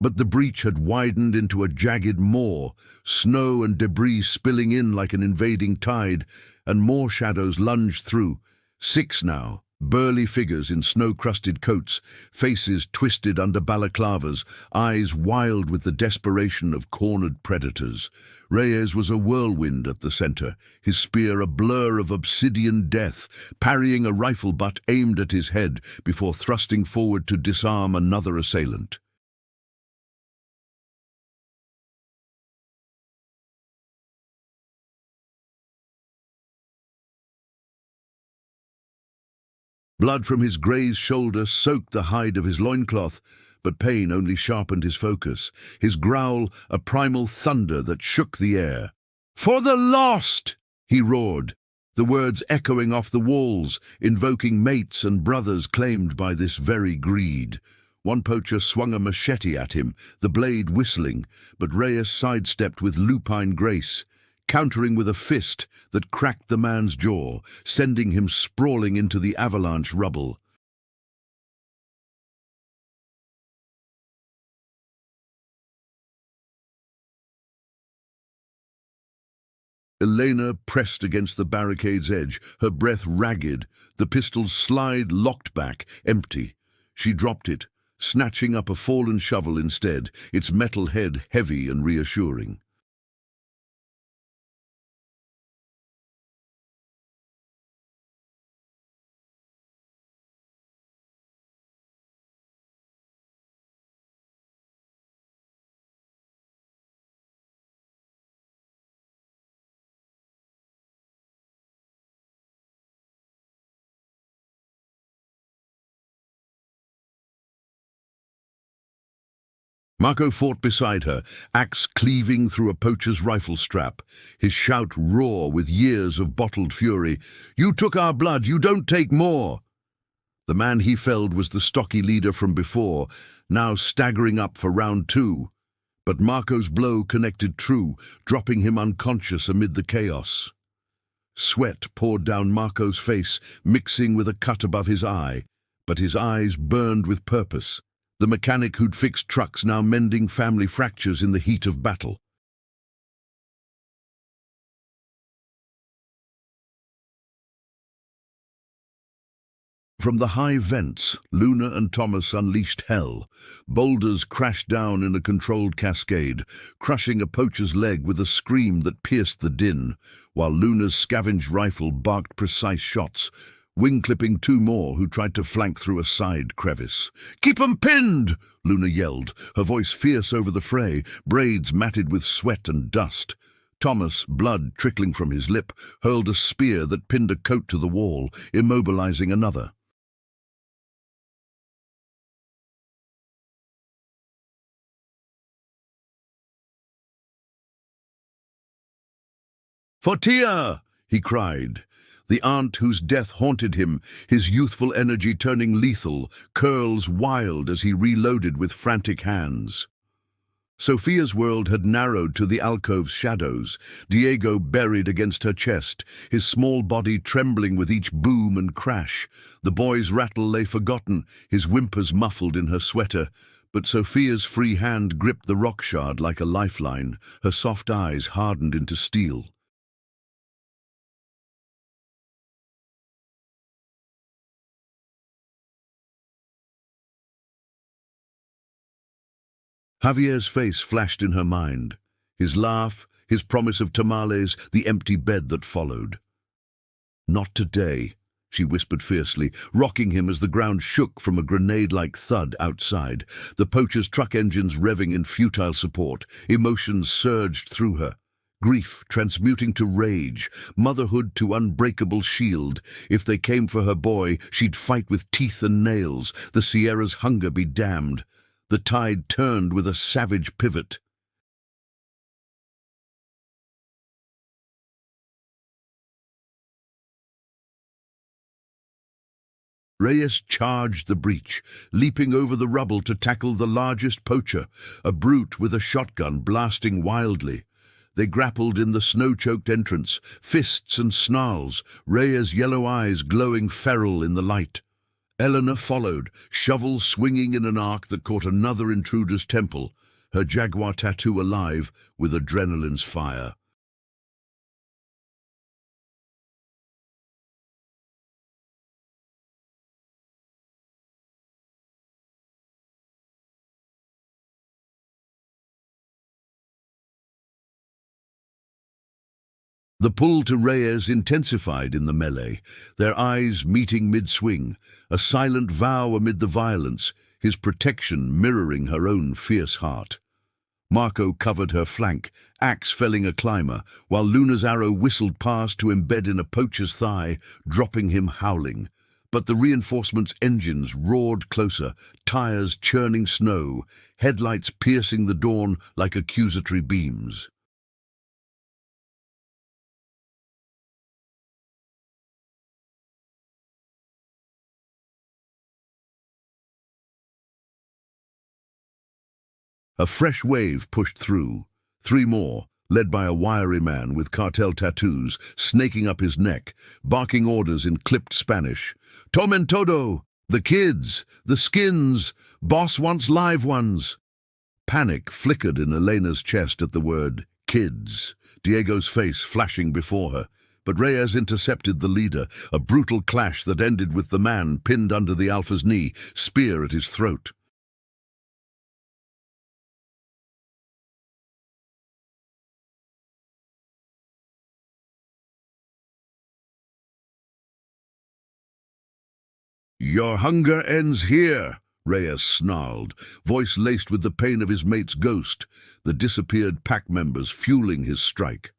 But the breach had widened into a jagged maw, snow and debris spilling in like an invading tide, and more shadows lunged through. 6 now, burly figures in snow-crusted coats, faces twisted under balaclavas, eyes wild with the desperation of cornered predators. Reyes was a whirlwind at the center, his spear a blur of obsidian death, parrying a rifle butt aimed at his head before thrusting forward to disarm another assailant. Blood from his grazed shoulder soaked the hide of his loincloth, but pain only sharpened his focus, his growl a primal thunder that shook the air. "For the lost!" he roared, the words echoing off the walls, invoking mates and brothers claimed by this very greed. One poacher swung a machete at him, the blade whistling, but Reyes sidestepped with lupine grace, countering with a fist that cracked the man's jaw, sending him sprawling into the avalanche rubble. Elena pressed against the barricade's edge, her breath ragged, the pistol's slide locked back, empty. She dropped it, snatching up a fallen shovel instead, its metal head heavy and reassuring. Marco fought beside her, axe cleaving through a poacher's rifle strap, his shout raw with years of bottled fury. "You took our blood, you don't take more!" The man he felled was the stocky leader from before, now staggering up for round 2. But Marco's blow connected true, dropping him unconscious amid the chaos. Sweat poured down Marco's face, mixing with a cut above his eye, but his eyes burned with purpose. The mechanic who'd fixed trucks now mending family fractures in the heat of battle. From the high vents, Luna and Thomas unleashed hell. Boulders crashed down in a controlled cascade, crushing a poacher's leg with a scream that pierced the din, while Luna's scavenged rifle barked precise shots, wing-clipping 2 more who tried to flank through a side crevice. "Keep 'em pinned!" Luna yelled, her voice fierce over the fray, braids matted with sweat and dust. Thomas, blood trickling from his lip, hurled a spear that pinned a coat to the wall, immobilizing another. "Fortia!" he cried. The aunt whose death haunted him, his youthful energy turning lethal, curls wild as he reloaded with frantic hands. Sophia's world had narrowed to the alcove's shadows, Diego buried against her chest, his small body trembling with each boom and crash. The boy's rattle lay forgotten, his whimpers muffled in her sweater, but Sophia's free hand gripped the rock shard like a lifeline, her soft eyes hardened into steel. Javier's face flashed in her mind. His laugh, his promise of tamales, the empty bed that followed. "Not today," she whispered fiercely, rocking him as the ground shook from a grenade-like thud outside. The poacher's truck engines revving in futile support. Emotions surged through her. Grief transmuting to rage, motherhood to unbreakable shield. If they came for her boy, she'd fight with teeth and nails. The Sierra's hunger be damned. The tide turned with a savage pivot. Reyes charged the breach, leaping over the rubble to tackle the largest poacher, a brute with a shotgun blasting wildly. They grappled in the snow-choked entrance, fists and snarls, Reyes' yellow eyes glowing feral in the light. Eleanor followed, shovel swinging in an arc that caught another intruder's temple, her jaguar tattoo alive with adrenaline's fire. The pull to Reyes intensified in the melee, their eyes meeting mid-swing, a silent vow amid the violence, his protection mirroring her own fierce heart. Marco covered her flank, axe felling a climber, while Luna's arrow whistled past to embed in a poacher's thigh, dropping him howling. But the reinforcements' engines roared closer, tires churning snow, headlights piercing the dawn like accusatory beams. A fresh wave pushed through. Three more, led by a wiry man with cartel tattoos, snaking up his neck, barking orders in clipped Spanish. "Tomen todo! The kids! The skins! Boss wants live ones!" Panic flickered in Elena's chest at the word kids, Diego's face flashing before her. But Reyes intercepted the leader, a brutal clash that ended with the man pinned under the Alpha's knee, spear at his throat. "Your hunger ends here," Reyes snarled, voice laced with the pain of his mate's ghost, the disappeared pack members fueling his strike.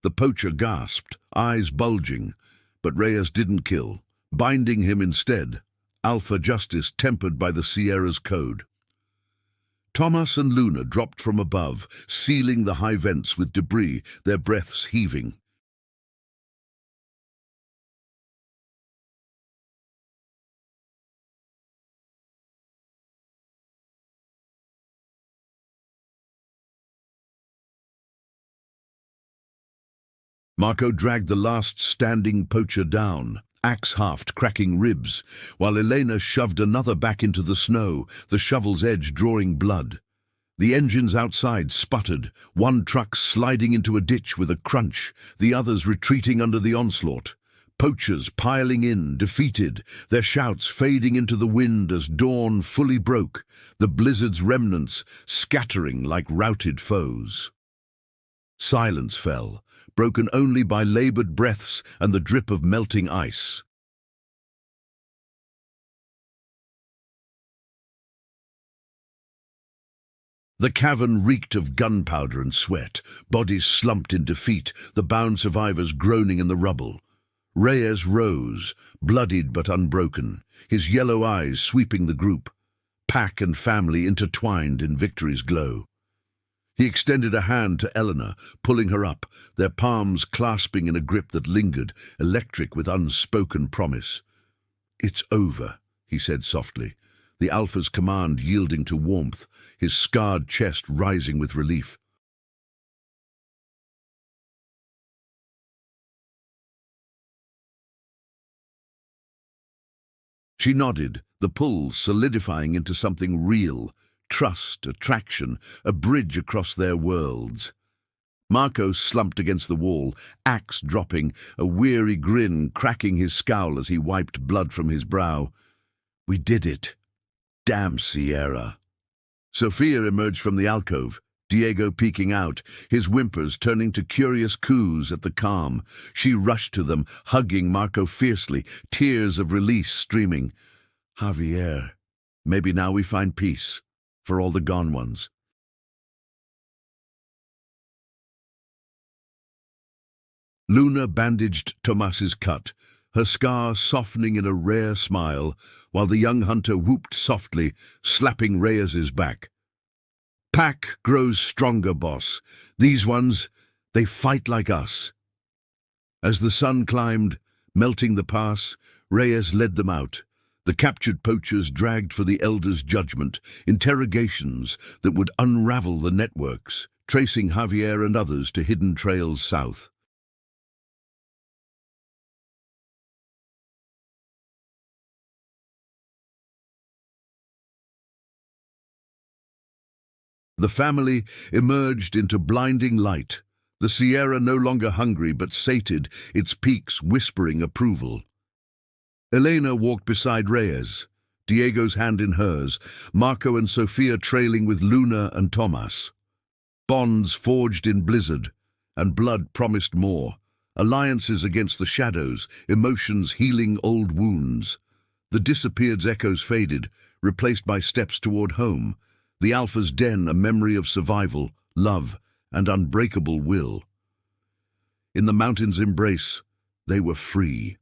The poacher gasped, eyes bulging, but Reyes didn't kill, binding him instead, alpha justice tempered by the Sierra's code. Thomas and Luna dropped from above, sealing the high vents with debris, their breaths heaving. Marco dragged the last standing poacher down, axe haft cracking ribs, while Elena shoved another back into the snow, the shovel's edge drawing blood. The engines outside sputtered, one truck sliding into a ditch with a crunch, the others retreating under the onslaught. Poachers piling in, defeated, their shouts fading into the wind as dawn fully broke, the blizzard's remnants scattering like routed foes. Silence fell, broken only by labored breaths and the drip of melting ice. The cavern reeked of gunpowder and sweat, bodies slumped in defeat, the bound survivors groaning in the rubble. Reyes rose, bloodied but unbroken, his yellow eyes sweeping the group, pack and family intertwined in victory's glow. He extended a hand to Eleanor, pulling her up, their palms clasping in a grip that lingered, electric with unspoken promise. "It's over," he said softly. the Alpha's command yielding to warmth, his scarred chest rising with relief. She nodded, the pull solidifying into something real, trust, attraction, a bridge across their worlds. Marco slumped against the wall, axe dropping, a weary grin cracking his scowl as he wiped blood from his brow. We did it. Damn Sierra. Sophia emerged from the alcove, Diego peeking out, his whimpers turning to curious coos at the calm. She rushed to them, hugging Marco fiercely, tears of release streaming. Javier, maybe now we find peace, for all the gone ones. Luna bandaged Tomas's cut, her scar softening in a rare smile, while the young hunter whooped softly, slapping Reyes's back. Pack grows stronger, boss. These ones, they fight like us. As the sun climbed, melting the pass, Reyes led them out. The captured poachers dragged for the Elder's judgment, interrogations that would unravel the networks, tracing Javier and others to hidden trails south. The family emerged into blinding light, the Sierra no longer hungry but sated, its peaks whispering approval. Elena walked beside Reyes, Diego's hand in hers, Marco and Sophia trailing with Luna and Tomas. Bonds forged in blizzard, and blood promised more. Alliances against the shadows, emotions healing old wounds. The disappeared's echoes faded, replaced by steps toward home. The Alpha's den, a memory of survival, love, and unbreakable will. In the mountain's embrace, they were free.